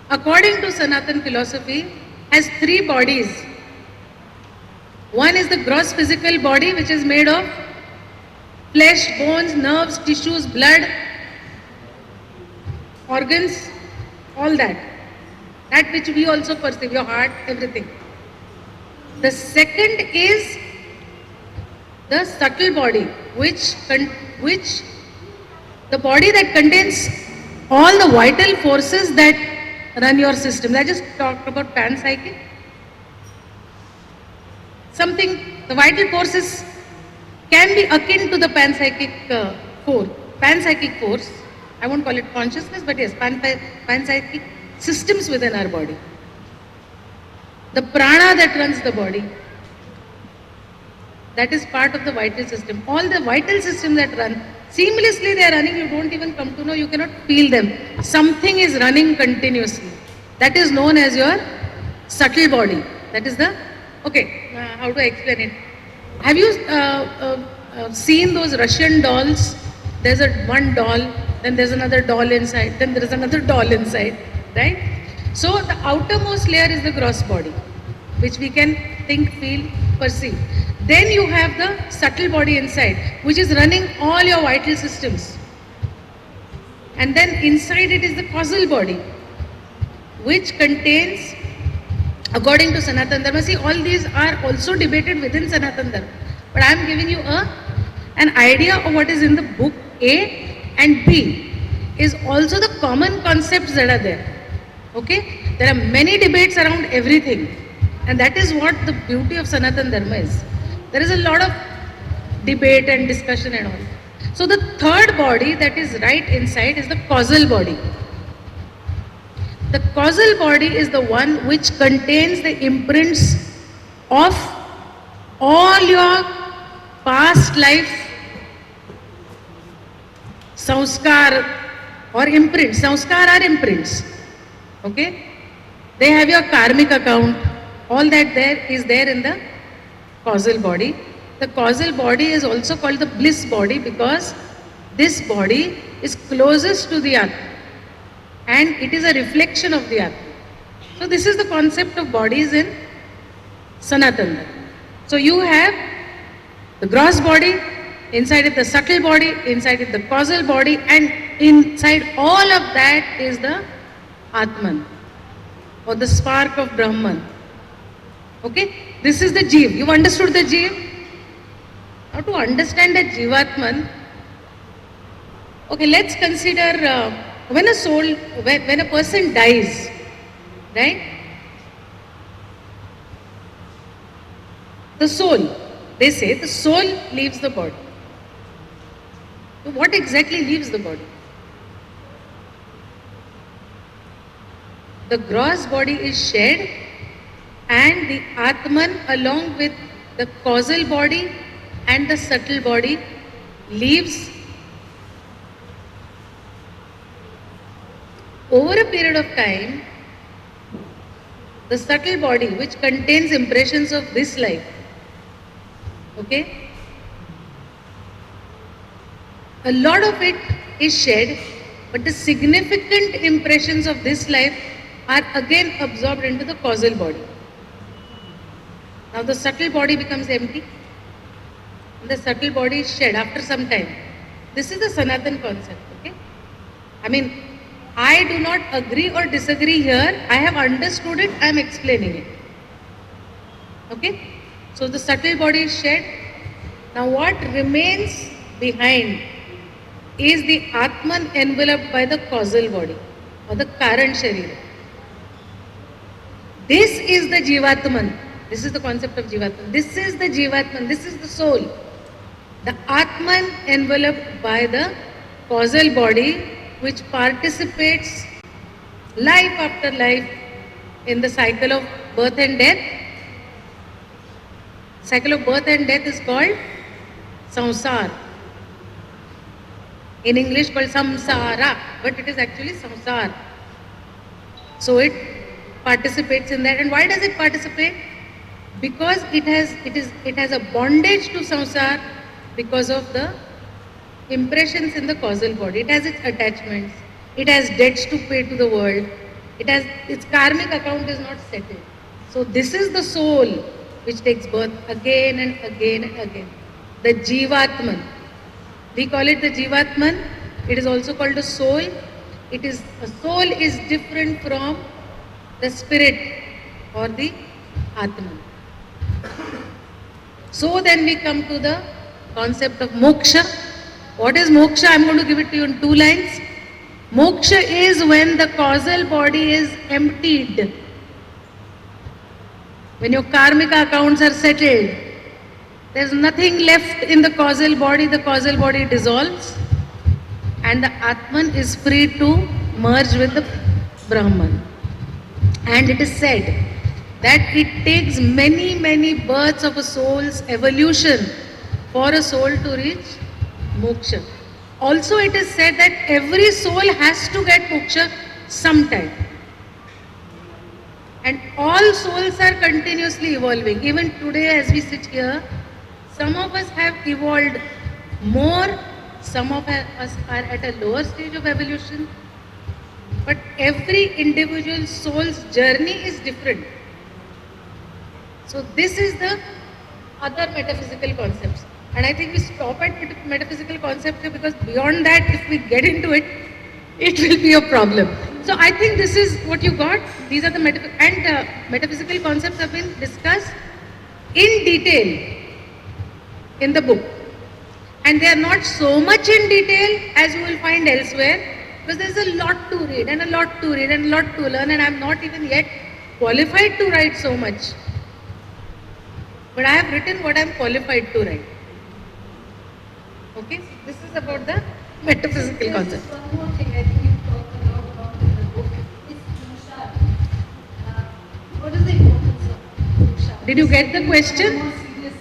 according to Sanatan philosophy, has three bodies. One is the gross physical body, which is made of flesh, bones, nerves, tissues, blood, organs, all that. That which we also perceive, your heart, everything. The second is the subtle body, which the body that contains all the vital forces that run your system. I just talked about panpsychic. The vital forces can be akin to the panpsychic force. Panpsychic force, I won't call it consciousness, but yes, panpsychic systems within our body. The prana that runs the body, that is part of the vital system. All the vital systems that run, seamlessly they are running, you don't even come to know, you cannot feel them. Something is running continuously. That is known as your subtle body. That is the, okay, how do I explain it? Have you seen those Russian dolls? There's one doll, then there's another doll inside, then there is another doll inside, right? So the outermost layer is the gross body, which we can think, feel, perceive. Then you have the subtle body inside, which is running all your vital systems. And then inside it is the causal body, which contains, according to Sanatana Dharma, see, all these are also debated within Sanatana Dharma. But I am giving you an idea of what is in the book A, and B is also the common concepts that are there. Okay? There are many debates around everything. And that is what the beauty of Sanatana Dharma is. There is a lot of debate and discussion and all. So the third body that is right inside is the causal body. The causal body is the one which contains the imprints of all your past life sanskar or imprints. Sanskar are imprints. Okay? They have your karmic account. All that there is there in the causal body. The causal body is also called the bliss body because this body is closest to the Atma and it is a reflection of the Atma. So this is the concept of bodies in Sanatana. So you have the gross body, inside it the subtle body, inside it the causal body, and inside all of that is the Atman, or the spark of Brahman. Okay? This is the Jeev. You've understood the Jeev? Now to understand the Jivatman, okay, let's consider when a soul, when a person dies, right? The soul, they say the soul leaves the body. So what exactly leaves the body? The gross body is shed and the Atman along with the causal body and the subtle body leaves. Over a period of time, the subtle body which contains impressions of this life, okay, a lot of it is shed, but the significant impressions of this life are again absorbed into the causal body. Now the subtle body becomes empty, and the subtle body is shed after some time. This is the Sanatan concept, okay? I mean, I do not agree or disagree here. I have understood it, I am explaining it. Okay? So the subtle body is shed. Now what remains behind is the Atman enveloped by the causal body or the Karan Sharira. This is the Jivatman. This is the concept of Jivatman. This is the Jivatman. This is the soul. The Atman enveloped by the causal body which participates life after life in the cycle of birth and death. Cycle of birth and death is called samsara. In English called samsara, but it is actually samsara. So it participates in that. And why does it participate? Because it has a bondage to samsara because of the impressions in the causal body. It has its attachments. It has debts to pay to the world. Its karmic account is not settled. So this is the soul which takes birth again and again and again. The Jivatman. We call it the Jivatman. It is also called a soul. A soul is different from the spirit or the Atman. So then we come to the concept of moksha. What is moksha? I am going to give it to you in 2 lines. Moksha is when the causal body is emptied. When your karmika accounts are settled, there is nothing left in the causal body dissolves and the Atman is free to merge with the Brahman. And it is said that it takes many, many births of a soul's evolution for a soul to reach moksha. Also it is said that every soul has to get moksha sometime. And all souls are continuously evolving. Even today as we sit here, some of us have evolved more, some of us are at a lower stage of evolution. But every individual soul's journey is different. So this is the other metaphysical concepts. And I think we stop at metaphysical concepts because beyond that, if we get into it, it will be a problem. So I think this is what you got. These are the metaphysical concepts have been discussed in detail in the book. And they are not so much in detail as you will find elsewhere because there is a lot to read and a lot to read and a lot to learn, and I am not even yet qualified to write so much. But I have written what I am qualified to write. Okay, so this is about the metaphysical concept. One more thing I think you talked a lot about in the book is Moksha. What is the importance of Moksha? Did you get the question? More serious,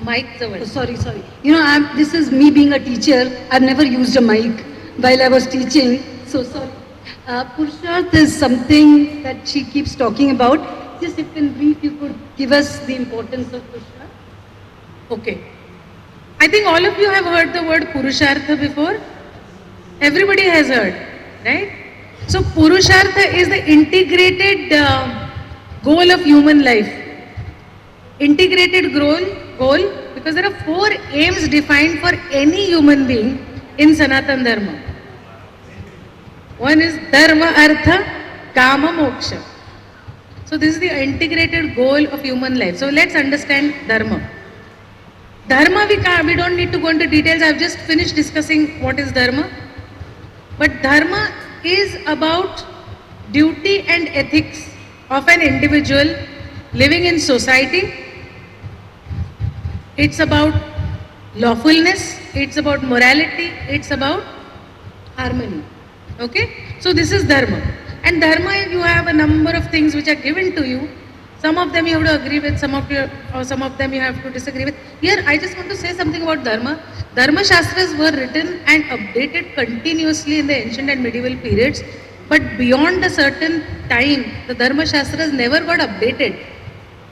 Mic the Sorry. You know, this is me being a teacher. I've never used a mic while I was teaching. So sorry. Purusharth is something that she keeps talking about. Just if in brief you could give us the importance of Purusharth. Okay. I think all of you have heard the word Purushartha before. Everybody has heard, right? So Purushartha is the integrated goal of human life. Integrated goal because there are 4 aims defined for any human being in Sanatan Dharma. One is Dharma, Artha, Kama, Moksha. So this is the integrated goal of human life. So let's understand Dharma. Dharma, we don't need to go into details. I've just finished discussing what is Dharma. But Dharma is about duty and ethics of an individual living in society. It's about lawfulness, it's about morality, it's about harmony. Okay? So this is Dharma. And Dharma, you have a number of things which are given to you. Some of them you have to agree with, some of them you have to disagree with. Here, I just want to say something about Dharma. Dharma Shastras were written and updated continuously in the ancient and medieval periods. But beyond a certain time, the Dharma Shastras never got updated.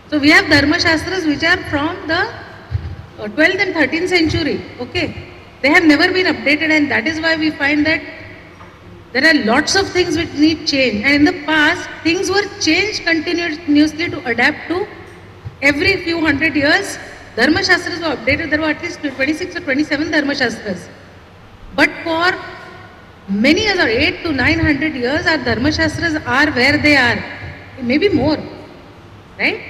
So we have Dharma Shastras which are from the 12th and 13th century. Okay? They have never been updated, and that is why we find that there are lots of things which need change, and in the past things were changed continuously to adapt to every few hundred years. Dharma Shastras were updated. There were at least 26 or 27 Dharma Shastras. But for many years, or 8 to 900 years, our Dharma Shastras are where they are. Maybe more. Right?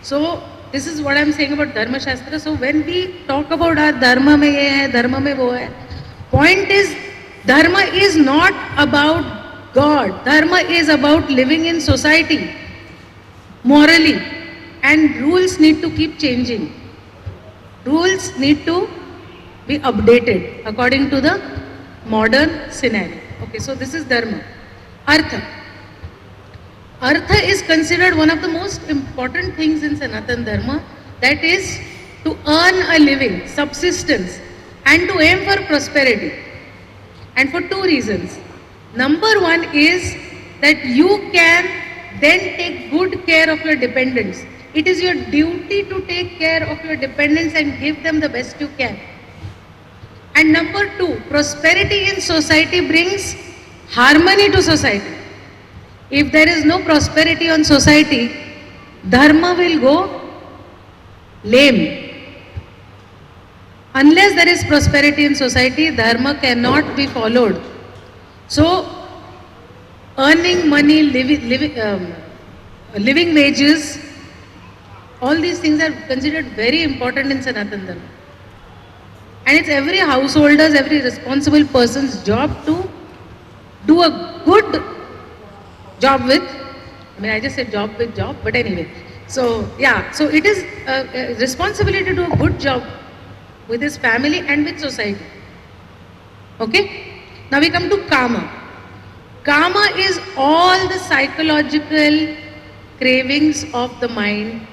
So this is what I am saying about Dharma Shastra. So when we talk about our Dharma mein ye hai, Dharma mein wo hai, point is, Dharma is not about God. Dharma is about living in society, morally, and rules need to keep changing. Rules need to be updated according to the modern scenario. Okay, so this is Dharma. Artha. Artha is considered one of the most important things in Sanatan Dharma, that is to earn a living, subsistence, and to aim for prosperity. And for 2 reasons. Number 1 is that you can then take good care of your dependents. It is your duty to take care of your dependents and give them the best you can. And number 2, prosperity in society brings harmony to society. If there is no prosperity on society, Dharma will go lame. Unless there is prosperity in society, Dharma cannot be followed. So, earning money, living wages, all these things are considered very important in Sanatan Dharma. And it's every householder's, every responsible person's job to do a good job with, I just said job with job, but anyway. So, yeah, so it is a responsibility to do a good job with his family and with society. Okay? Now we come to Kama. Kama is all the psychological cravings of the mind,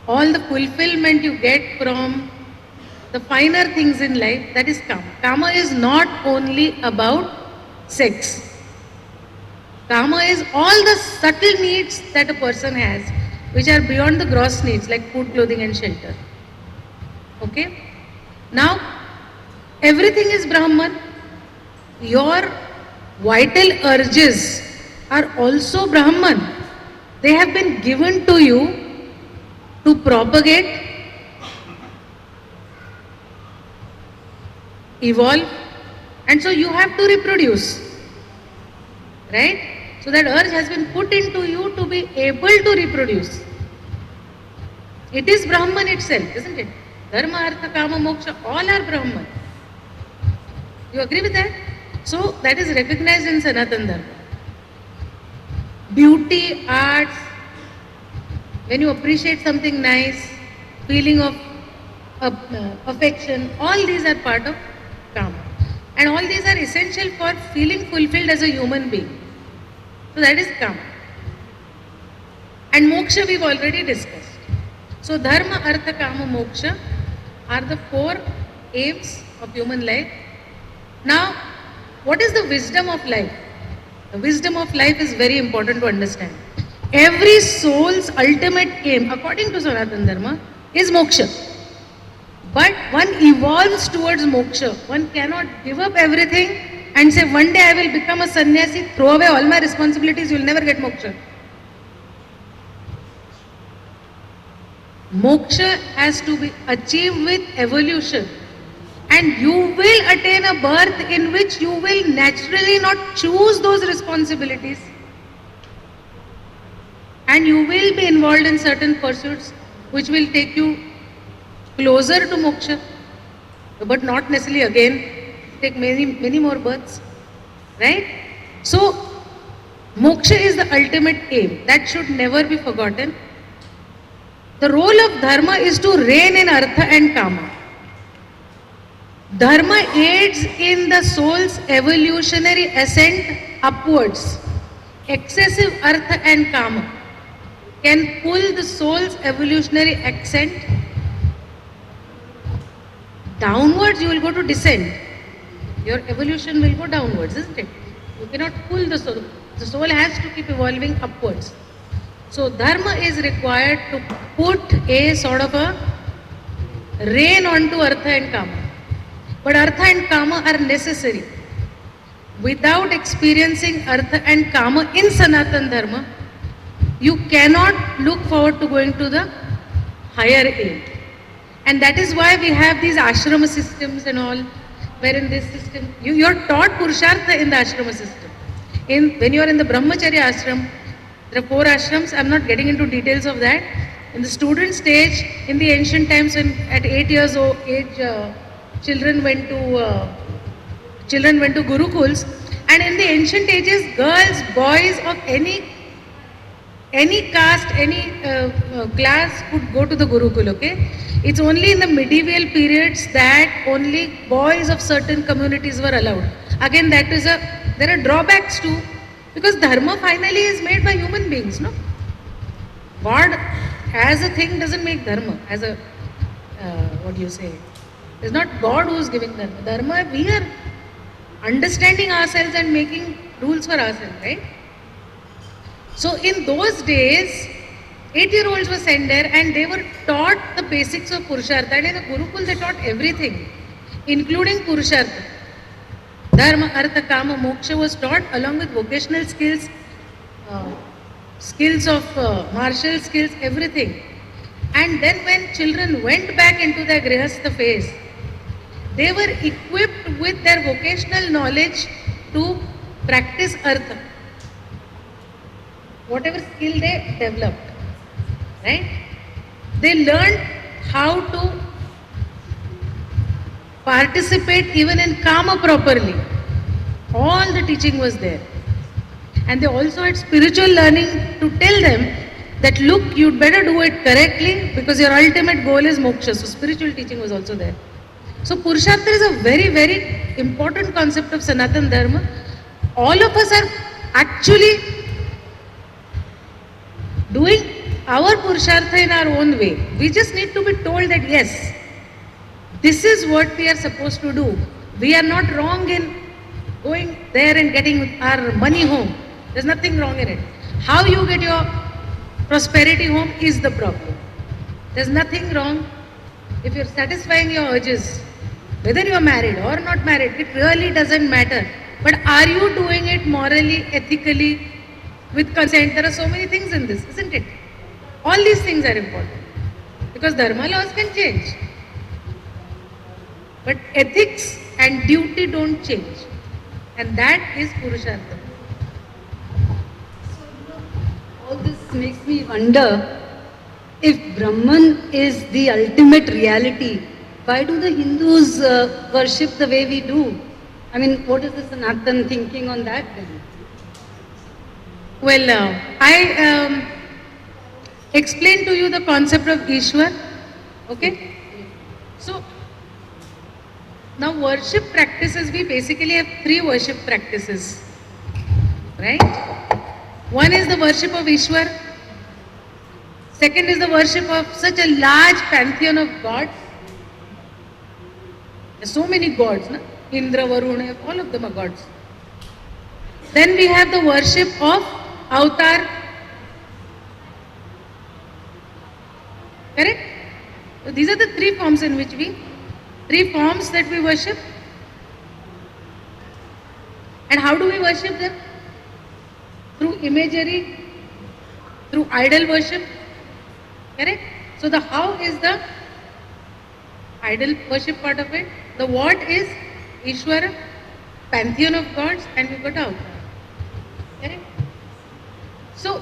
all the fulfillment you get from the finer things in life, that is Kama. Kama is not only about sex. Kama is all the subtle needs that a person has, which are beyond the gross needs like food, clothing and shelter. Okay? Now, everything is Brahman. Your vital urges are also Brahman. They have been given to you to propagate, evolve, and so you have to reproduce. Right? So that urge has been put into you to be able to reproduce. It is Brahman itself, isn't it? Dharma, Artha, Kama, Moksha, all are Brahman. You agree with that? So that is recognized in Sanatan Dharma. Beauty, arts, when you appreciate something nice, feeling of affection, all these are part of Kama. And all these are essential for feeling fulfilled as a human being. So that is Kama. And Moksha we've already discussed. So Dharma, Artha, Kama, Moksha are the 4 aims of human life. Now, what is the wisdom of life? The wisdom of life is very important to understand. Every soul's ultimate aim, according to Sanatan Dharma, is moksha. But one evolves towards moksha. One cannot give up everything and say, one day I will become a sannyasi, throw away all my responsibilities, you will never get moksha. Moksha has to be achieved with evolution. And you will attain a birth in which you will naturally not choose those responsibilities. And you will be involved in certain pursuits which will take you closer to moksha, but not necessarily again take many more births. Right? So, moksha is the ultimate aim. That should never be forgotten. The role of dharma is to reign in artha and kama. Dharma aids in the soul's evolutionary ascent upwards. Excessive artha and kama can pull the soul's evolutionary ascent downwards. You will go to descent. Your evolution will go downwards, isn't it? You cannot pull the soul. The soul has to keep evolving upwards. So dharma is required to put a sort of a rein onto artha and kama. But artha and kama are necessary. Without experiencing artha and kama in Sanatan Dharma, you cannot look forward to going to the higher aim. And that is why we have these ashrama systems and all, where in this system, you are taught Purushartha in the ashrama system. When you are in the Brahmacharya ashram, there are 4 ashrams. I am not getting into details of that. In the student stage, in the ancient times, when at 8 years old age, children went to gurukuls, and in the ancient ages, girls, boys of any caste, any class could go to the gurukul. Okay, it's only in the medieval periods that only boys of certain communities were allowed. Again, there are drawbacks too, because dharma finally is made by human beings. No, God as a thing doesn't make dharma as a what do you say? It's not God who is giving dharma. Dharma, we are understanding ourselves and making rules for ourselves, right? So in those days, 8-year-olds were sent there and they were taught the basics of Purushartha. And in the Gurukul, they taught everything, including Purushartha. Dharma, Artha, Kama, Moksha was taught along with vocational skills, skills of martial skills, everything. And then when children went back into their Grihastha phase, they were equipped with their vocational knowledge to practice Artha. Whatever skill they developed, right? They learned how to participate even in Kama properly. All the teaching was there. And they also had spiritual learning to tell them that look, you'd better do it correctly because your ultimate goal is moksha. So spiritual teaching was also there. So Purushartha is a very, very important concept of Sanatan Dharma. All of us are actually doing our Purushartha in our own way. We just need to be told that yes, this is what we are supposed to do. We are not wrong in going there and getting our money home. There's nothing wrong in it. How you get your prosperity home is the problem. There's nothing wrong if you're satisfying your urges. Whether you are married or not married, it really doesn't matter. But are you doing it morally, ethically, with consent? There are so many things in this, isn't it? All these things are important. Because dharma laws can change. But ethics and duty don't change. And that is Purushartha. All this makes me wonder, if Brahman is the ultimate reality, why do the Hindus worship the way we do? I mean, what is the Sanatan thinking on that then? Well, I explained to you the concept of Ishwar. Okay? So, now worship practices, we basically have 3 worship practices. Right? One is the worship of Ishwar. Second is the worship of such a large pantheon of gods. There's so many gods, no? Indra, Varuna, all of them are gods. Then we have the worship of avatar. Correct? So these are the 3 forms in which 3 forms that we worship. And how do we worship them? Through imagery, through idol worship. Correct? So the how is the idol worship part of it. The what is Ishvara, pantheon of gods, and we got out. Correct? So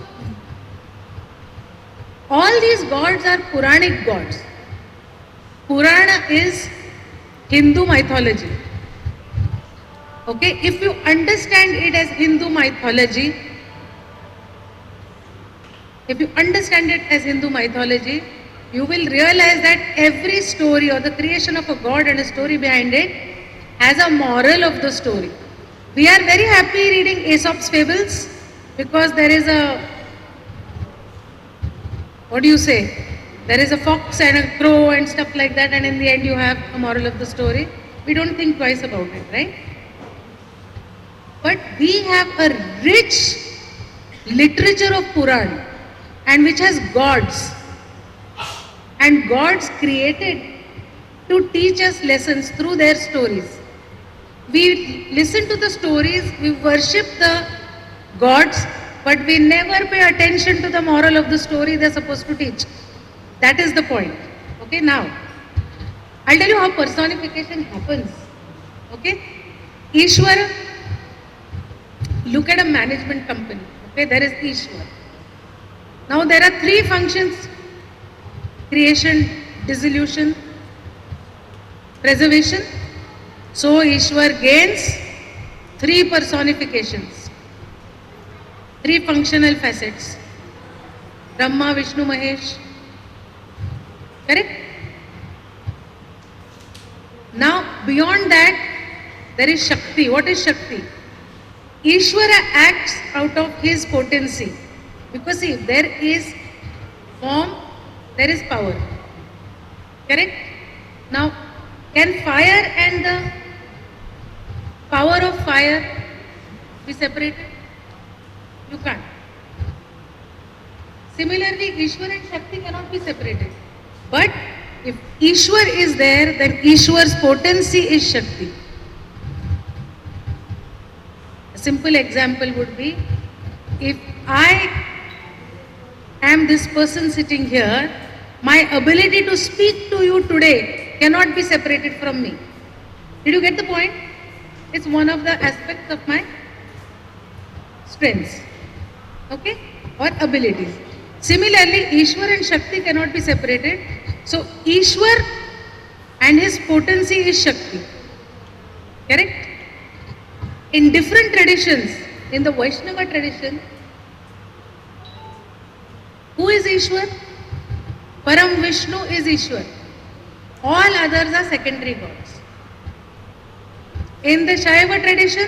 all these gods are Puranic gods. Purana is Hindu mythology. Okay, if you understand it as Hindu mythology, you will realize that every story or the creation of a god and a story behind it has a moral of the story. We are very happy reading Aesop's fables because there is a, what do you say? There is a fox and a crow and stuff like that, and in the end you have a moral of the story. We don't think twice about it, right? But we have a rich literature of Puran, and which has gods. And gods created to teach us lessons through their stories. We listen to the stories, we worship the gods, but we never pay attention to the moral of the story they're supposed to teach. That is the point. Okay, now, I'll tell you how personification happens. Okay, Ishwar, look at a management company. Okay, there is Ishwar. Now there are three functions: creation, dissolution, preservation. So Ishwar gains three personifications, three functional facets: Brahma, Vishnu, Mahesh. Correct? Now beyond that, there is Shakti. What is Shakti? Ishvara acts out of his potency. Because see, there is form, there is power. Correct? Now, can fire and the power of fire be separated? You can't. Similarly, Ishwar and Shakti cannot be separated. But if Ishwar is there, then Ishwar's potency is Shakti. A simple example would be, if I am this person sitting here, my ability to speak to you today cannot be separated from me. Did you get the point? It's one of the aspects of my strengths, okay, or abilities. Similarly, Ishwar and Shakti cannot be separated. So Ishwar and his potency is Shakti. Correct? In different traditions, in the Vaishnava tradition, who is Ishwar? Param Vishnu is Ishwar. All others are secondary gods. In the Shaiva tradition,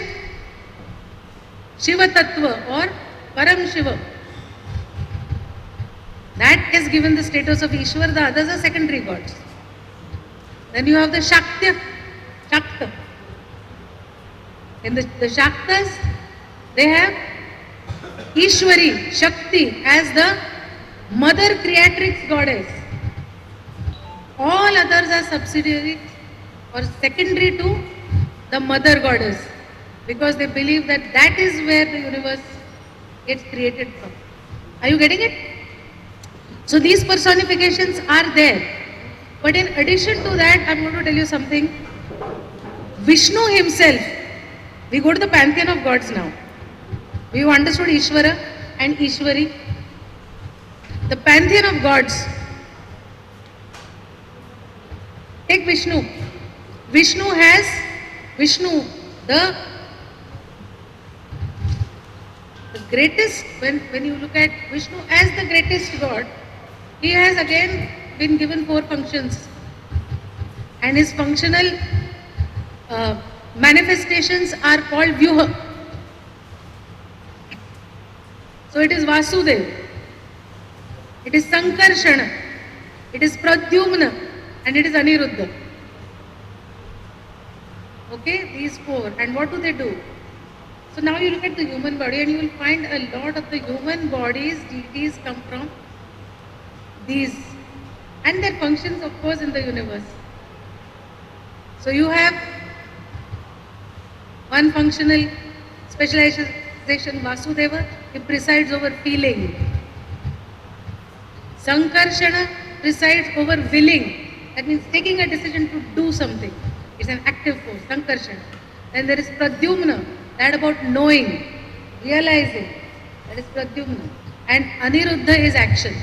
Shiva Tattva or Param Shiva, that is given the status of Ishwar, the others are secondary gods. Then you have the Shakta. In the Shaktas, they have Ishwari, Shakti as the mother creatrix goddess. All others are subsidiary or secondary to the mother goddess, because they believe that that is where the universe gets created from. Are you getting it? So these personifications are there. But in addition to that, I'm going to tell you something. Vishnu himself, we go to the pantheon of gods now. We've understood Ishvara and Ishwari. The pantheon of gods. Take Vishnu. Vishnu, the greatest, when you look at Vishnu as the greatest god, he has again been given four functions. And his functional manifestations are called Vyuha. So it is Vasudeva, it is Sankarshana, it is Pradyumna, and it is Aniruddha. Okay, these four. And what do? So now you look at the human body and you will find a lot of the human bodies, deities come from these. And their functions, of course, in the universe. So you have one functional specialization, Vasudeva, he presides over feeling. Sankarshana, presides over willing. That means taking a decision to do something. It's an active force, Sankarshan. Then there is Pradyumna, that about knowing, realizing. That is Pradyumna. And Aniruddha is action.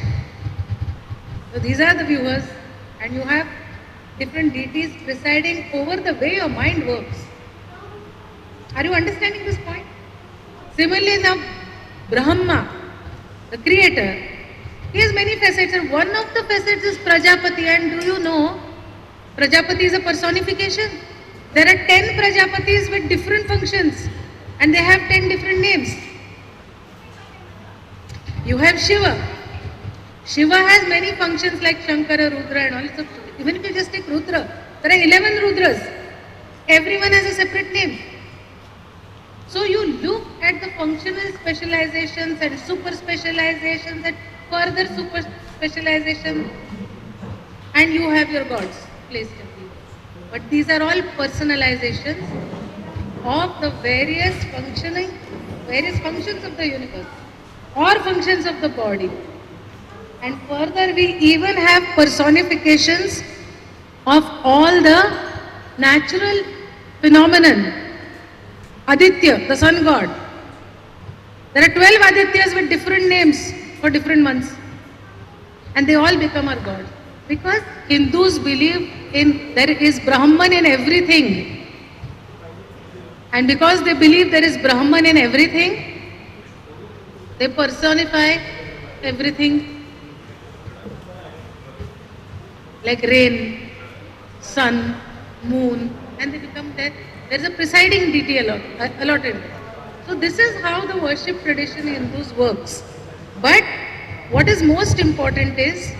So these are the viewers, and you have different deities presiding over the way your mind works. Are you understanding this point? Similarly, now Brahma, the creator, he has many facets, and one of the facets is Prajapati. And do you know, Prajapati is a personification. There are 10 Prajapatis with different functions, and they have 10 different names. You have Shiva. Shiva has many functions like Shankara, Rudra and all. So even if you just take Rudra, there are 11 Rudras. Everyone has a separate name. So you look at the functional specializations and super specializations and further super specialization, and you have your gods placed everywhere. But these are all personalizations of the various functions of the universe or functions of the body. And further, we even have personifications of all the natural phenomenon. Aditya, the sun god. There are 12 Adityas with different names for different months. And they all become our god. Because Hindus believe there is Brahman in everything. And because they believe there is Brahman in everything, they personify everything like rain, sun, moon, and they become there. There is a presiding deity allotted. So this is how the worship tradition in Hindus works. But what is most important is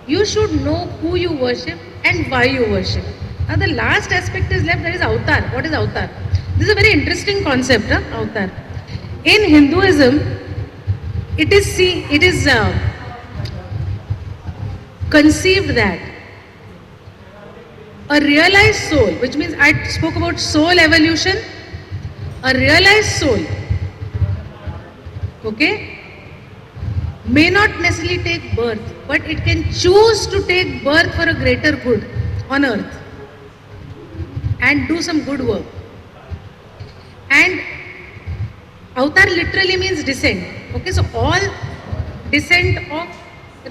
you should know who you worship and why you worship. Now the last aspect is left, that is avatar. What is avatar? This is a very interesting concept, avatar. In Hinduism, it is conceived that a realized soul, which means I spoke about soul evolution, a realized soul, okay, may not necessarily take birth, but it can choose to take birth for a greater good on earth and do some good work. And avatar literally means descent. Okay, so all descent of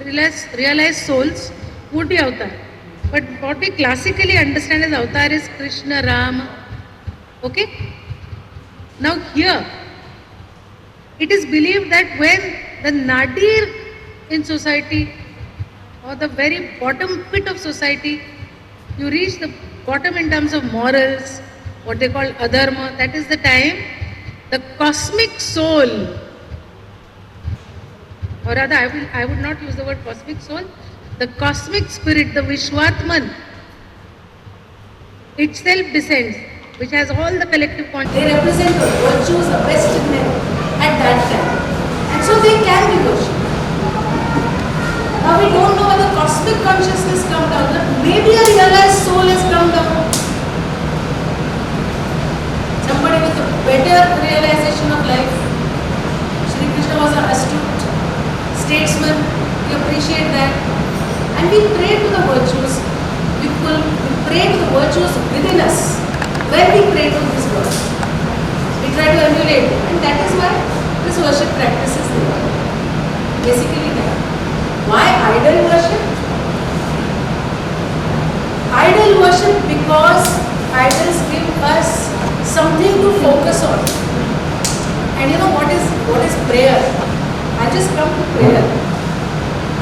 realized souls would be avatar. But what we classically understand as avatar is Krishna, Rama. Okay? Now here, it is believed that when the nadir in society or the very bottom pit of society, you reach the bottom in terms of morals, what they call adharma, that is the time the cosmic soul, or rather I would not use the word cosmic soul, the cosmic spirit, the Vishwatman, itself descends, which has all the collective consciousness. They represent the virtues, the best in men at that time. And so they can be worshipped. Now we don't know whether cosmic consciousness come down, but maybe a realized soul has come down. Somebody with a better realization of life. Shri Krishna was an astute statesman. We appreciate that. And we pray to the virtues. We pray to the virtues within us when we pray to this God. We try to emulate, and that is why this worship practice is there. Basically that. Why idol worship? Idol worship because idols give us something to focus on. And you know what is prayer? I just come to prayer.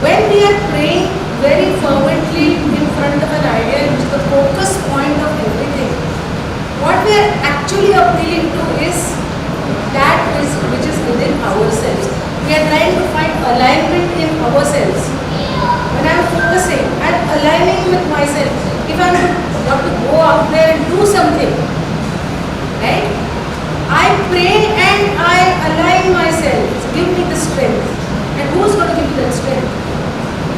When we are praying very fervently in front of an idol, which is the focus point of everything, what we are actually appealing to is that which is within ourselves. We are trying to find alignment in ourselves. When I am focusing and aligning with myself, if I want to go out there and do something, right? I pray and I align myself. Give me the strength. And who's going to give you that strength?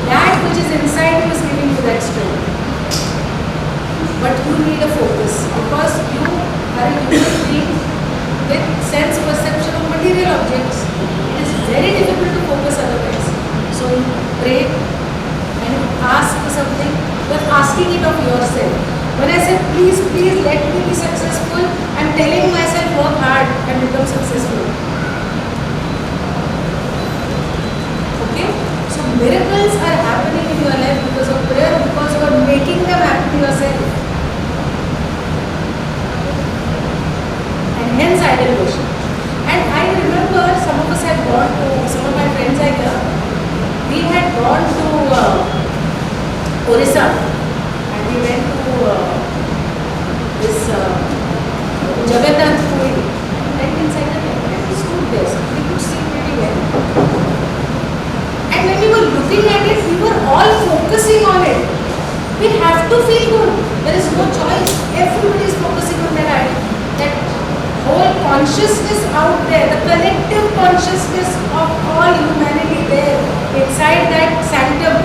That which is inside you is giving you that strength. But you need a focus because you are a human being with sense perception of material objects. It is very difficult to focus otherwise. So you pray asking it of yourself. When I said, please, please let me be successful, I'm telling myself, work hard and become successful. Okay? So miracles are happening in your life because of prayer, because you are making them happen to yourself. And hence idol worship. And I remember some of us had gone to, some of my friends are here, we had gone to Orissa and we went to this Jagannath Puri, right inside the temple, and we stood there so we could see pretty well. And when we were looking at it, we were all focusing on it. We have to feel good. There is no choice. Everybody is focusing on that idol. That whole consciousness out there, the collective consciousness of all humanity there inside that sanctum.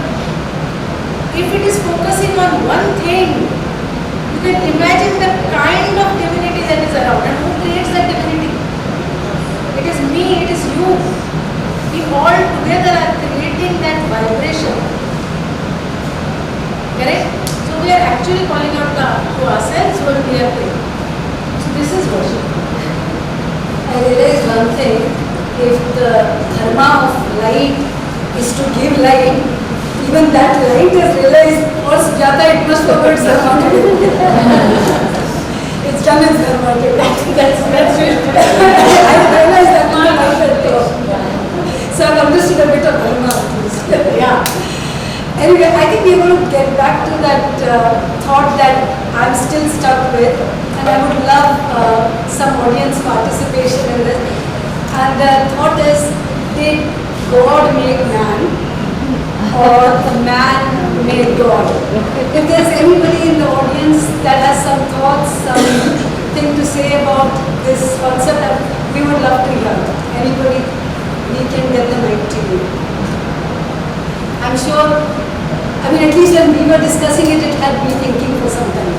If it is focusing on one thing, you can imagine the kind of divinity that is around. And who creates that divinity? It is me, it is you. We all together are creating that vibration. Correct? So we are actually calling out to ourselves when we are praying. So this is worship. I realized one thing, if the dharma of light is to give light, even that light has realized, or Sujata, it must forget dharma to do. It's done its dharma to do. That's it. I realized that my life had come. So I've understood a bit of dharma at least. Yeah. Anyway, I think we're going to get back to that thought that I'm still stuck with, and I would love some audience participation in this. And the thought is, did God make man, or the man made God? If there's anybody in the audience that has some thoughts, something to say about this concept, we would love to hear. Anybody, we can get the mic to you. I'm sure, I mean, at least when we were discussing it, it had me thinking for some time.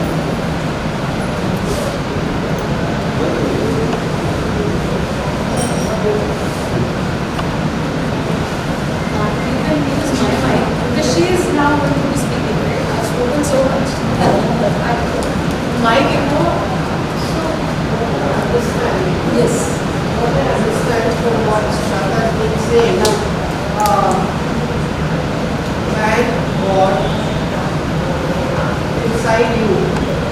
You can use my mic because she is now going to be speaking, right? I've spoken so much. Mic, you know, understand. Yes. What I understand from what Shraddha has been saying, man, God, inside you,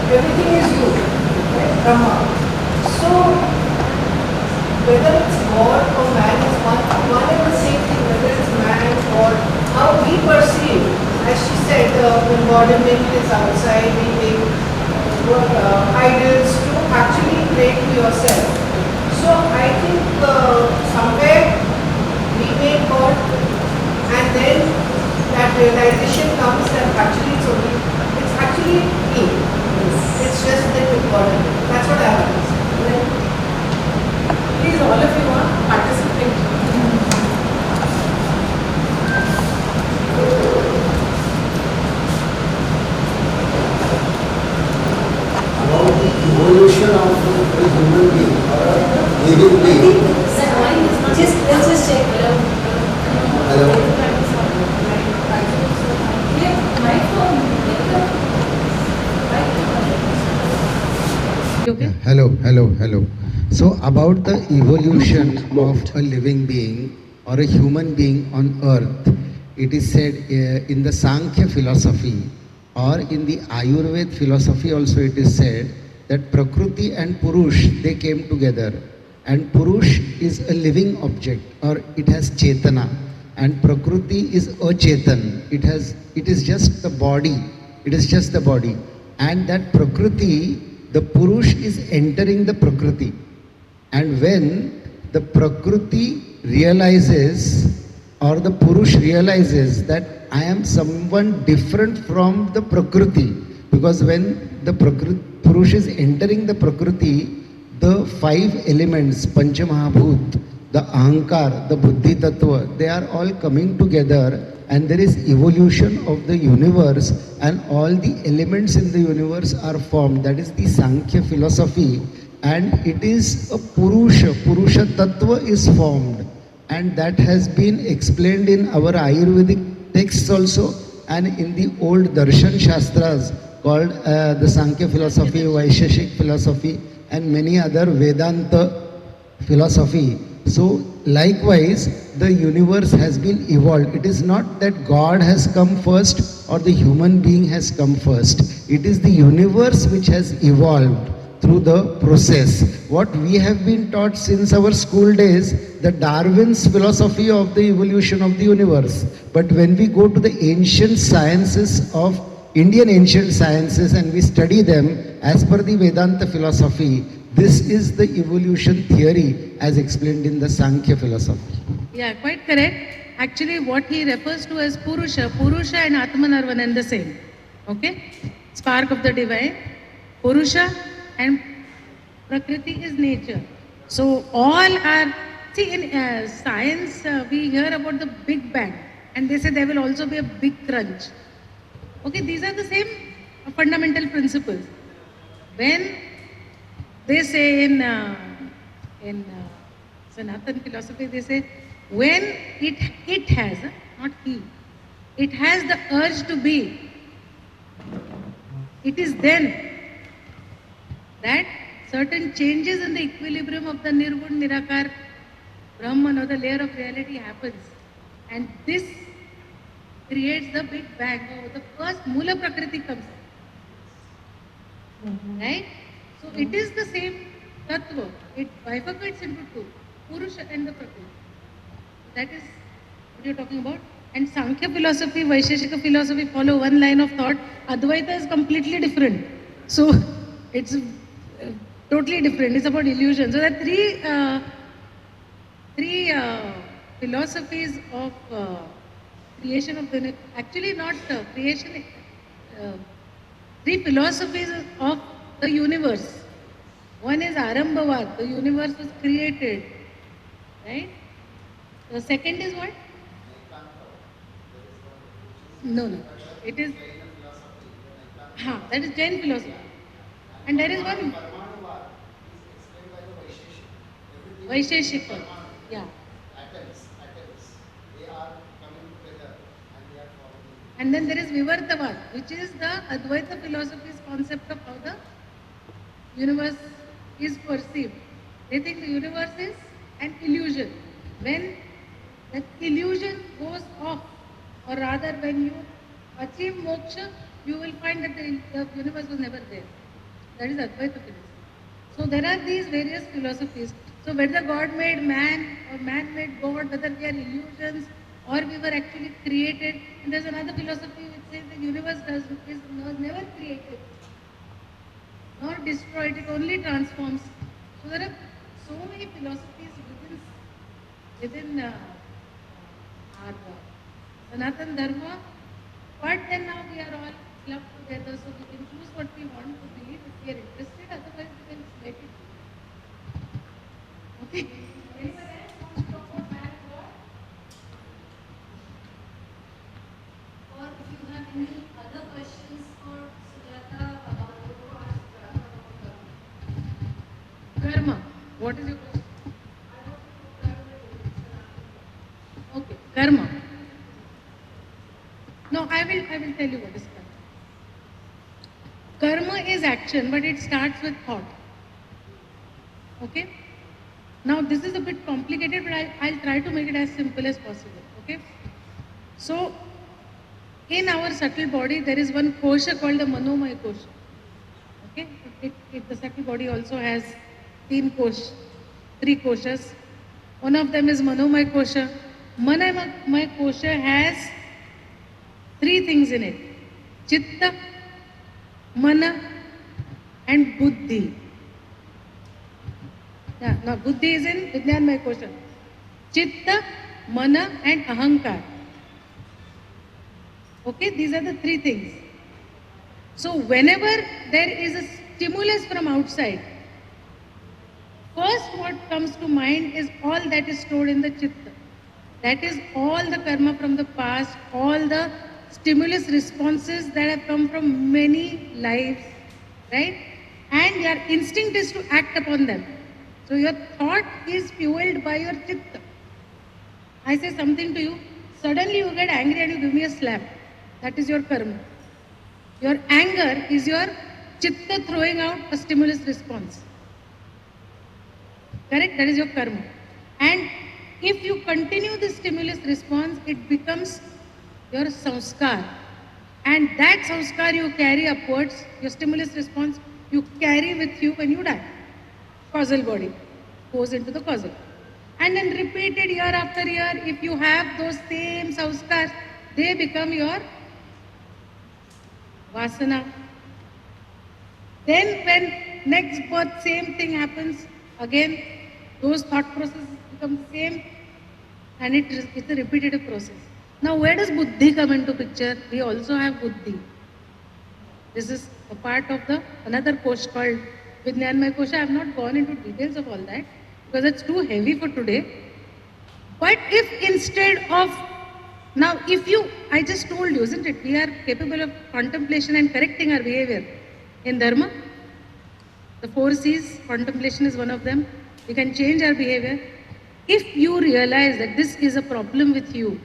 everything is you, right? Brahma. So, whether it's God or man is one and the same thing, whether it's man or how we perceive, as she said, the embodiment is outside, we take idols to actually pray to yourself. So I think somewhere we make God, and then that realization comes that actually it's actually me. It's just that with God. That's what I understand. please all of you are participate. About the evolution of a human being or a living being. Let's just check. Hello. Okay. Hello. So about the evolution of a living being or a human being on earth, it is said in the Sankhya philosophy or in the Ayurveda philosophy also it is said that Prakriti and Purush, they came together, and Purush is a living object or it has Chetana, and Prakriti is Achetan. It is just the body, and that Prakriti, the Purush is entering the Prakriti, and when the Prakriti realizes or the Purush realizes that I am someone different from the Prakriti, because when the Purush is entering the Prakriti, the five elements, Panchamahabhut, the Ahankar, the Buddhi Tattva, they are all coming together, and there is evolution of the universe, and all the elements in the universe are formed. That is the Sankhya philosophy, and it is a Purusha Tattva is formed, and that has been explained in our Ayurvedic texts also, and in the old Darshan Shastras called the Sankhya philosophy, Vaisheshik philosophy, and many other Vedanta philosophy. So likewise, the universe has been evolved. It is not that God has come first or the human being has come first. It is the universe which has evolved through the process. What we have been taught since our school days, the Darwin's philosophy of the evolution of the universe. But when we go to the ancient sciences of Indian ancient sciences and we study them as per the Vedanta philosophy, this is the evolution theory as explained in the Sankhya philosophy. Yeah, quite correct. Actually, what he refers to as Purusha, Purusha and Atman are one and the same. Okay? Spark of the divine. Purusha and Prakriti is nature. So all are, see in science we hear about the Big Bang and they say there will also be a big crunch. Okay, these are the same fundamental principles. When they say in Sanatan philosophy, they say when it has, not he, it has the urge to be, it is then that certain changes in the equilibrium of the Nirgun, Nirakar, Brahman or the layer of reality happens. And this creates the Big Bang. Oh, the first Mula Prakriti comes. Right? So it is the same Tattva. It bifurcates into two, Purusha and the Prakriti. That is what you're talking about. And Sankhya philosophy, Vaisheshika philosophy follow one line of thought. Advaita is completely different. So it's totally different. It's about illusion. So there are three philosophies of creation of the, actually not creation, three philosophies of the universe. One is Arambhavad, the universe was created, right? The second is what? No. It is, that is Jain philosophy. And there is one Vaisheshika. Yeah. And then there is Vivartavad, which is the Advaita philosophy's concept of how the universe is perceived. They think the universe is an illusion. When that illusion goes off, or rather when you achieve moksha, you will find that the universe was never there. That is Advaita philosophy. So there are these various philosophies. So whether God made man or man made God, whether we are illusions or we were actually created. And there's another philosophy which says the universe was never created nor destroyed, it only transforms. So there are so many philosophies within our Sanatan Dharma, but then now we are all clubbed together so we can choose what we want to believe if we are interested, otherwise we can let it go. Okay? Anyone else wants to talk about man and God? Or if you have any other questions for Sujata about Karma. What is your question? Okay, karma. No, I will tell you what is karma. Karma is action, but it starts with thought. Okay? Now this is a bit complicated, but I'll try to make it as simple as possible. Okay? So, in our subtle body, there is one kosha called the Manomaya kosha. Okay? The subtle body also has three koshas. One of them is Manomaya kosha. Manomaya kosha has three things in it: Chitta, Mana, and Buddhi. Yeah, now Buddhi is in Vijnanmaya kosha. Chitta, Mana, and Ahankar. Okay, these are the three things. So whenever there is a stimulus from outside, first what comes to mind is all that is stored in the chitta. That is all the karma from the past, all the stimulus responses that have come from many lives, right? And your instinct is to act upon them. So your thought is fueled by your chitta. I say something to you, suddenly you get angry and you give me a slap. That is your karma. Your anger is your chitta throwing out a stimulus response. Correct? That is your karma. And if you continue the stimulus response, it becomes your sanskar. And that sanskar you carry upwards, your stimulus response, you carry with you when you die. Causal body goes into the causal. And then repeated year after year, if you have those same sanskars, they become your vasana. Then when next birth, same thing happens, again, those thought processes become the same, and it's a repetitive process. Now where does buddhi come into picture? We also have buddhi. This is a part of the another course called Vijnanmaya Kosha. I have not gone into details of all that because it's too heavy for today. But if instead of, now if you, I just told you, isn't it, we are capable of contemplation and correcting our behavior in Dharma. The 4 C's, contemplation is one of them. We can change our behavior. If you realize that this is a problem with you,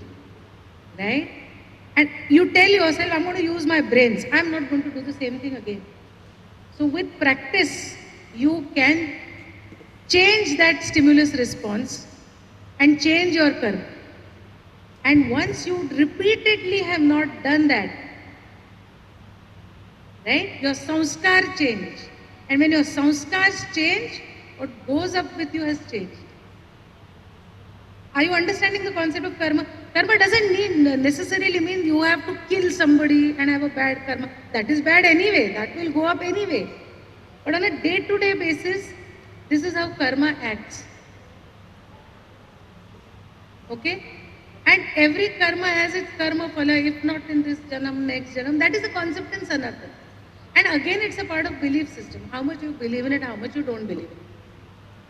right? And you tell yourself, I'm going to use my brains. I'm not going to do the same thing again. So with practice, you can change that stimulus response and change your karma. And once you repeatedly have not done that, right, your sanskar change. And when your sanskars change, what goes up with you has changed. Are you understanding the concept of karma? Karma doesn't necessarily mean you have to kill somebody and have a bad karma. That is bad anyway. That will go up anyway. But on a day-to-day basis, this is how karma acts. Okay? And every karma has its karma phala, if not in this janam, next janam. That is the concept in Sanatana. And again, it's a part of belief system. How much you believe in it, how much you don't believe in it.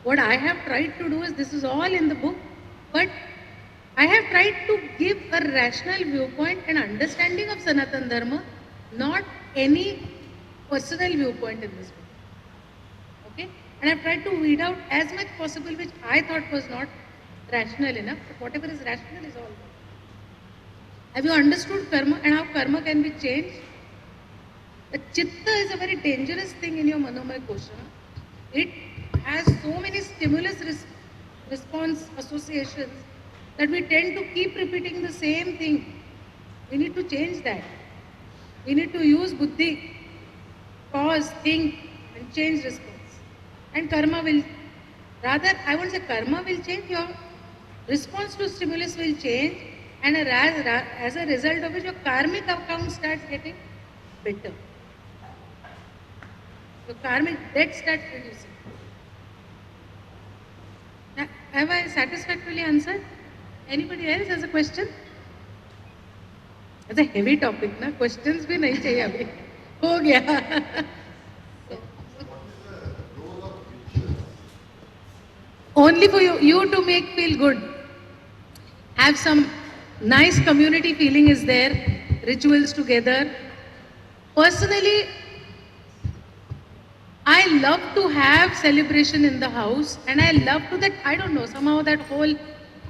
What I have tried to do is, this is all in the book, but I have tried to give a rational viewpoint and understanding of Sanatana Dharma, not any personal viewpoint in this book. Okay? And I have tried to weed out as much possible which I thought was not rational enough, but whatever is rational is all good. Have you understood karma and how karma can be changed? The chitta is a very dangerous thing in your Manomaya Kosha. It has so many stimulus response associations that we tend to keep repeating the same thing. We need to change that. We need to use buddhi, pause, think, and change response. And karma will, rather, I won't say karma will change, your response to stimulus will change, and as a result of which your karmic account starts getting better. Your karmic debt starts reducing. Now, have I satisfactorily answered? Anybody else has a question? It's a heavy topic, na? Questions bhi nahi chahiye abhi. Ho gaya. Only for you to make feel good. Have some nice community feeling is there, rituals together. Personally, I love to have celebration in the house, and I love to that, I don't know, somehow that whole,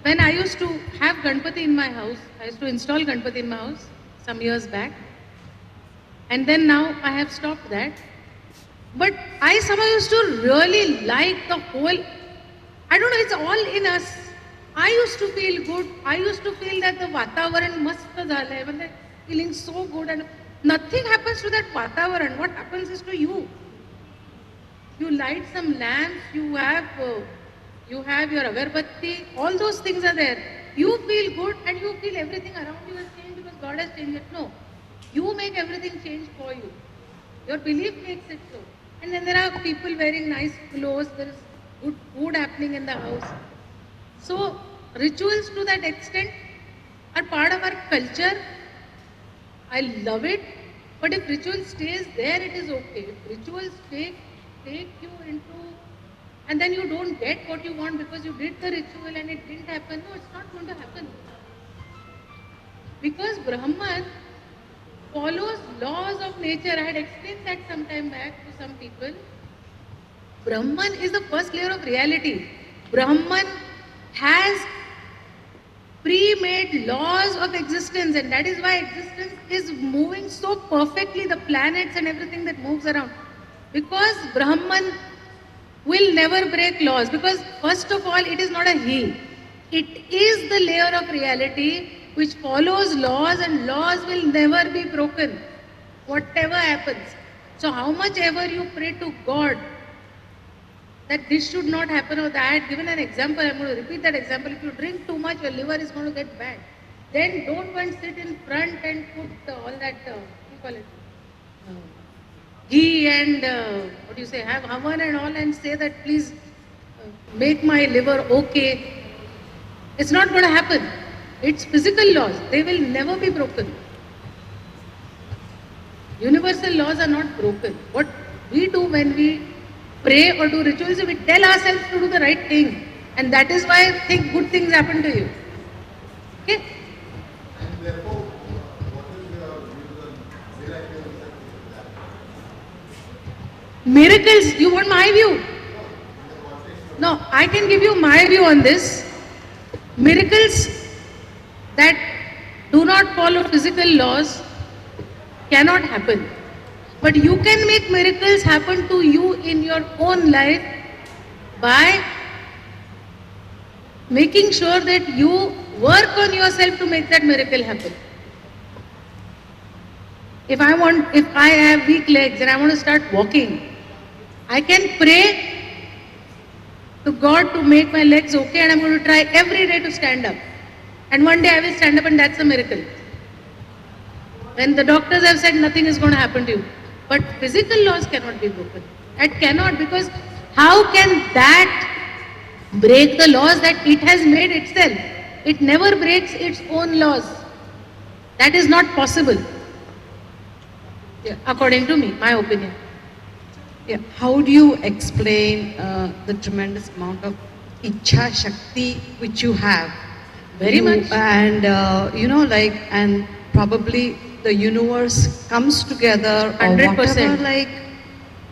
when I used to have Ganpati in my house, I used to install Ganpati in my house some years back, and then now I have stopped that. But I somehow used to really like the whole, I don't know, it's all in us. I used to feel good. I used to feel that the Vatavaran mast zala hai, feeling so good, and nothing happens to that Vatavaran. What happens is to you. You light some lamps, you have your agarbatti, all those things are there. You feel good and you feel everything around you has changed because God has changed it. No, you make everything change for you. Your belief makes it so. And then there are people wearing nice clothes, there is good food happening in the house. So rituals to that extent are part of our culture. I love it. But if ritual stays there, it is okay. If rituals take you into, and then you don't get what you want because you did the ritual and it didn't happen, no, it's not going to happen. Because Brahman follows laws of nature. I had explained that some time back to some people. Brahman is the first layer of reality. Brahman has pre-made laws of existence, and that is why existence is moving so perfectly, the planets and everything that moves around. Because Brahman will never break laws, because first of all, it is not a he. It is the layer of reality which follows laws, and laws will never be broken, whatever happens. So how much ever you pray to God that this should not happen or that, I had given an example, I'm going to repeat that example. If you drink too much, your liver is going to get bad. Then don't go and sit in front and put all that, what do you call it, ghee and, what do you say, have havan and all, and say that please make my liver okay. It's not going to happen. It's physical laws. They will never be broken. Universal laws are not broken. What we do when we pray or do rituals, we tell ourselves to do the right thing. And that is why I think good things happen to you. Okay? Miracles, you want my view? No, I can give you my view on this. Miracles that do not follow physical laws cannot happen. But you can make miracles happen to you in your own life by making sure that you work on yourself to make that miracle happen. If I have weak legs and I want to start walking, I can pray to God to make my legs okay, and I'm going to try every day to stand up. And one day I will stand up, and that's a miracle. When the doctors have said nothing is going to happen to you. But physical laws cannot be broken. That cannot, because how can that break the laws that it has made itself? It never breaks its own laws. That is not possible. Yeah, according to me, my opinion. Yeah. How do you explain the tremendous amount of Ichha Shakti which you have? Very much. And and probably the universe comes together or 100%. whatever,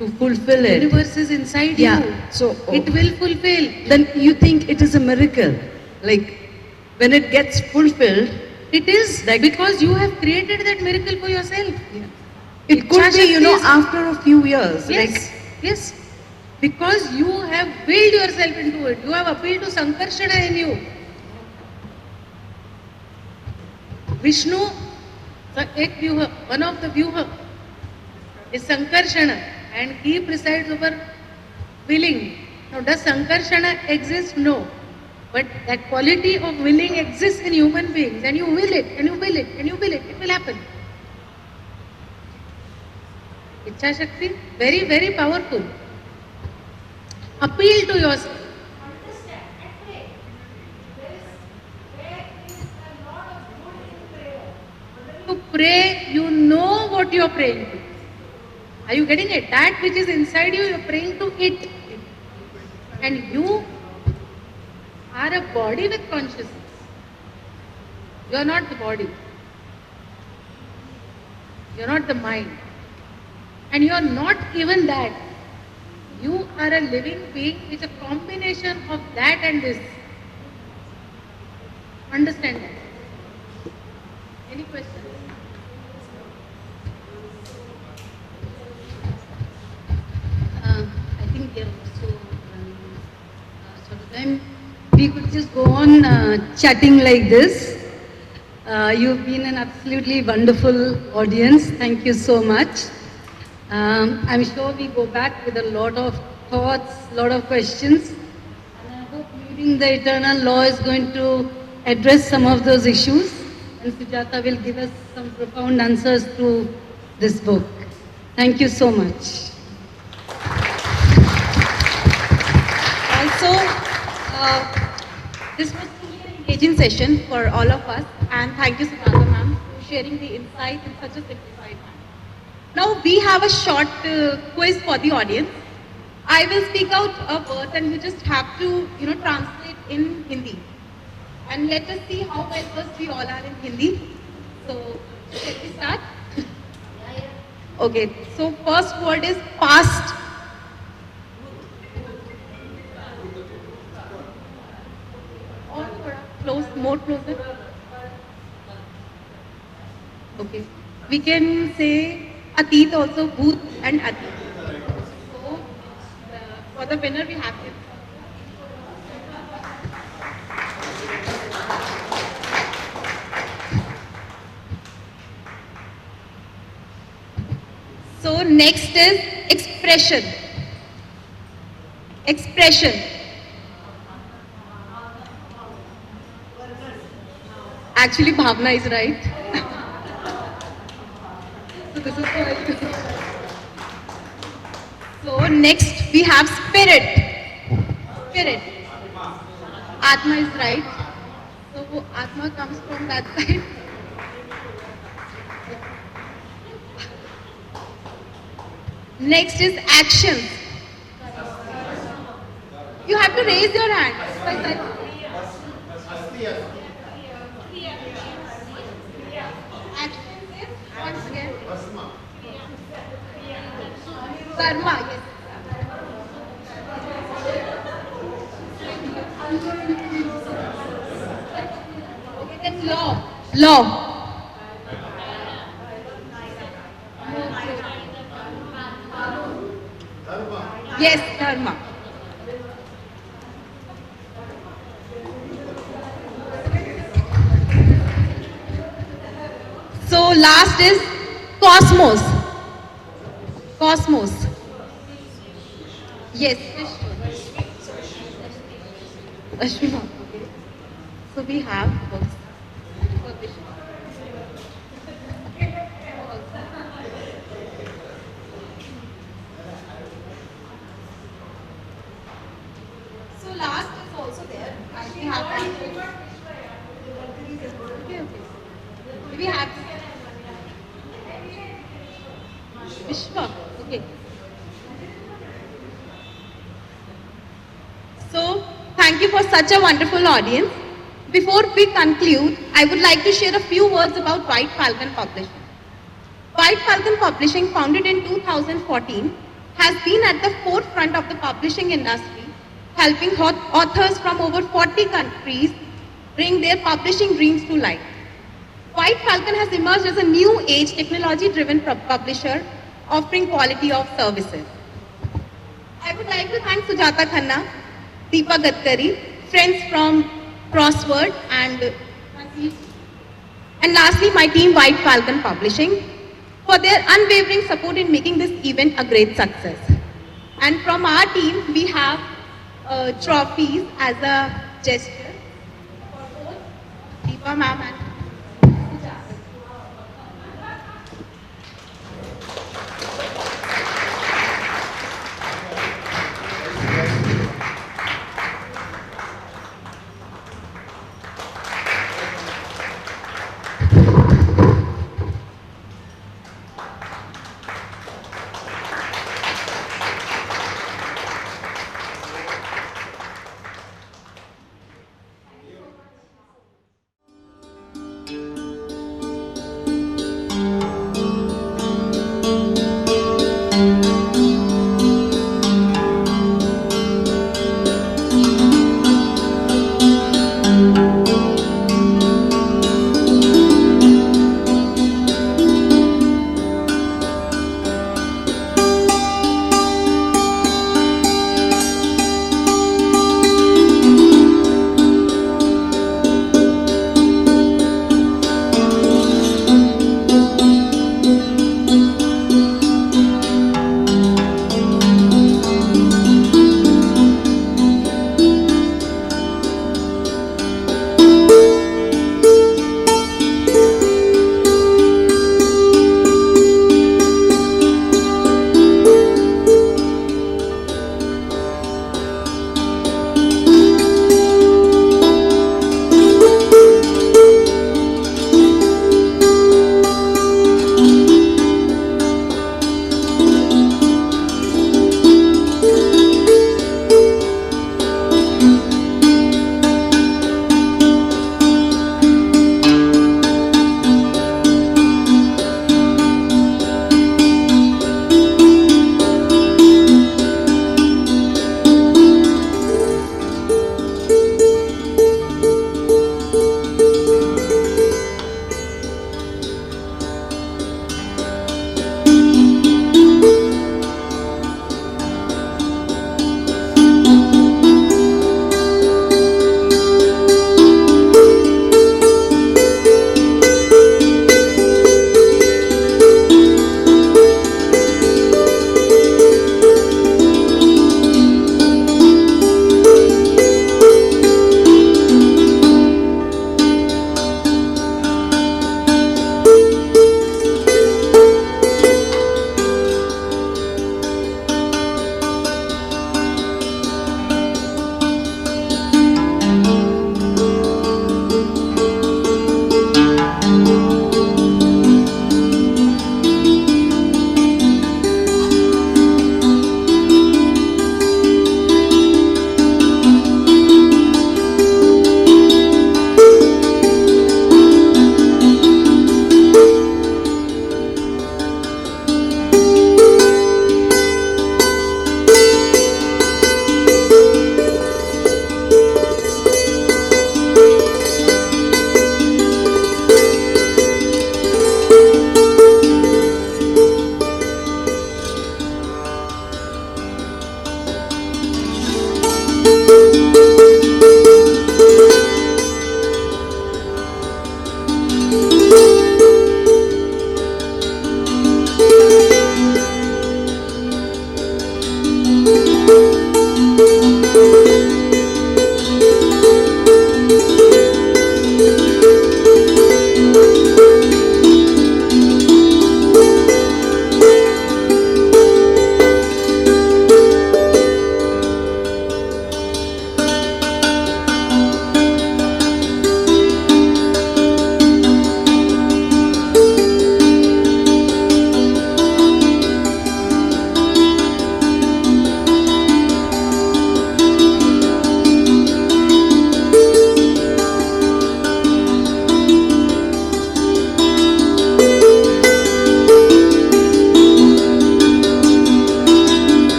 to fulfill it. Universe is inside Yeah. you. So It will fulfill. then you think it is a miracle. When it gets fulfilled, It is because you have created that miracle for yourself. it Ichha could be, Shakti is- after a few years. Yes, yes. Because you have willed yourself into it. You have appealed to Sankarshana in you. Vishnu, one of the Vyuha is Sankarshana, and he presides over willing. Now, does Sankarshana exist? No. But that quality of willing exists in human beings, and you will it, and you will it, and you will it. It will happen. Ichha Shakti, very, very powerful. Appeal to yourself. To pray, you know what you are praying to. Are you getting it? That which is inside you, you are praying to it. And you are a body with consciousness. You are not the body. You are not the mind. And you are not even that. You are a living being with a combination of that and this. Understand that. Any questions? I think we are also running short of time. We could just go on chatting like this. You've been an absolutely wonderful audience. Thank you so much. I'm sure we go back with a lot of thoughts, lot of questions. And I hope meeting the eternal law is going to address some of those issues. And Sujata will give us some profound answers to this book. Thank you so much. Also, this was truly an engaging session for all of us, and thank you, Sujata ma'am, for sharing the insight in such a simplified manner. Now we have a short quiz for the audience. I will speak out a word, and you just have to, translate in Hindi. And let us see how well versed we all are in Hindi. So, shall we start? Okay. So first word is past. Or more closer. we can say Atit also, Bhoot and Atit. So, for the winner, we have this. So next is expression. Expression. Actually, Bhavna is right. So this is for you. So next we have spirit. Spirit. Atma is right. So Atma comes from that side. Next is actions. You have to raise your hand. Actions is once again. Karma, yes. Okay, then law. Law. Yes, dharma. So last is cosmos. Cosmos. Yes. Ashwina. Okay. So we have books. So last is also there. And we have okay, okay. We have Vishwa. Okay. So thank you for such a wonderful audience. Before we conclude, I would like to share a few words about White Falcon Publishing. White Falcon Publishing, founded in 2014, has been at the forefront of the publishing industry, helping authors from over 40 countries bring their publishing dreams to life. White Falcon has emerged as a new age technology-driven publisher offering quality of services. I would like to thank Sujata Khanna, Deepa Gadkari, friends from Crossword and lastly my team White Falcon Publishing for their unwavering support in making this event a great success. And from our team we have trophies as a gesture for both Deepa ma'am and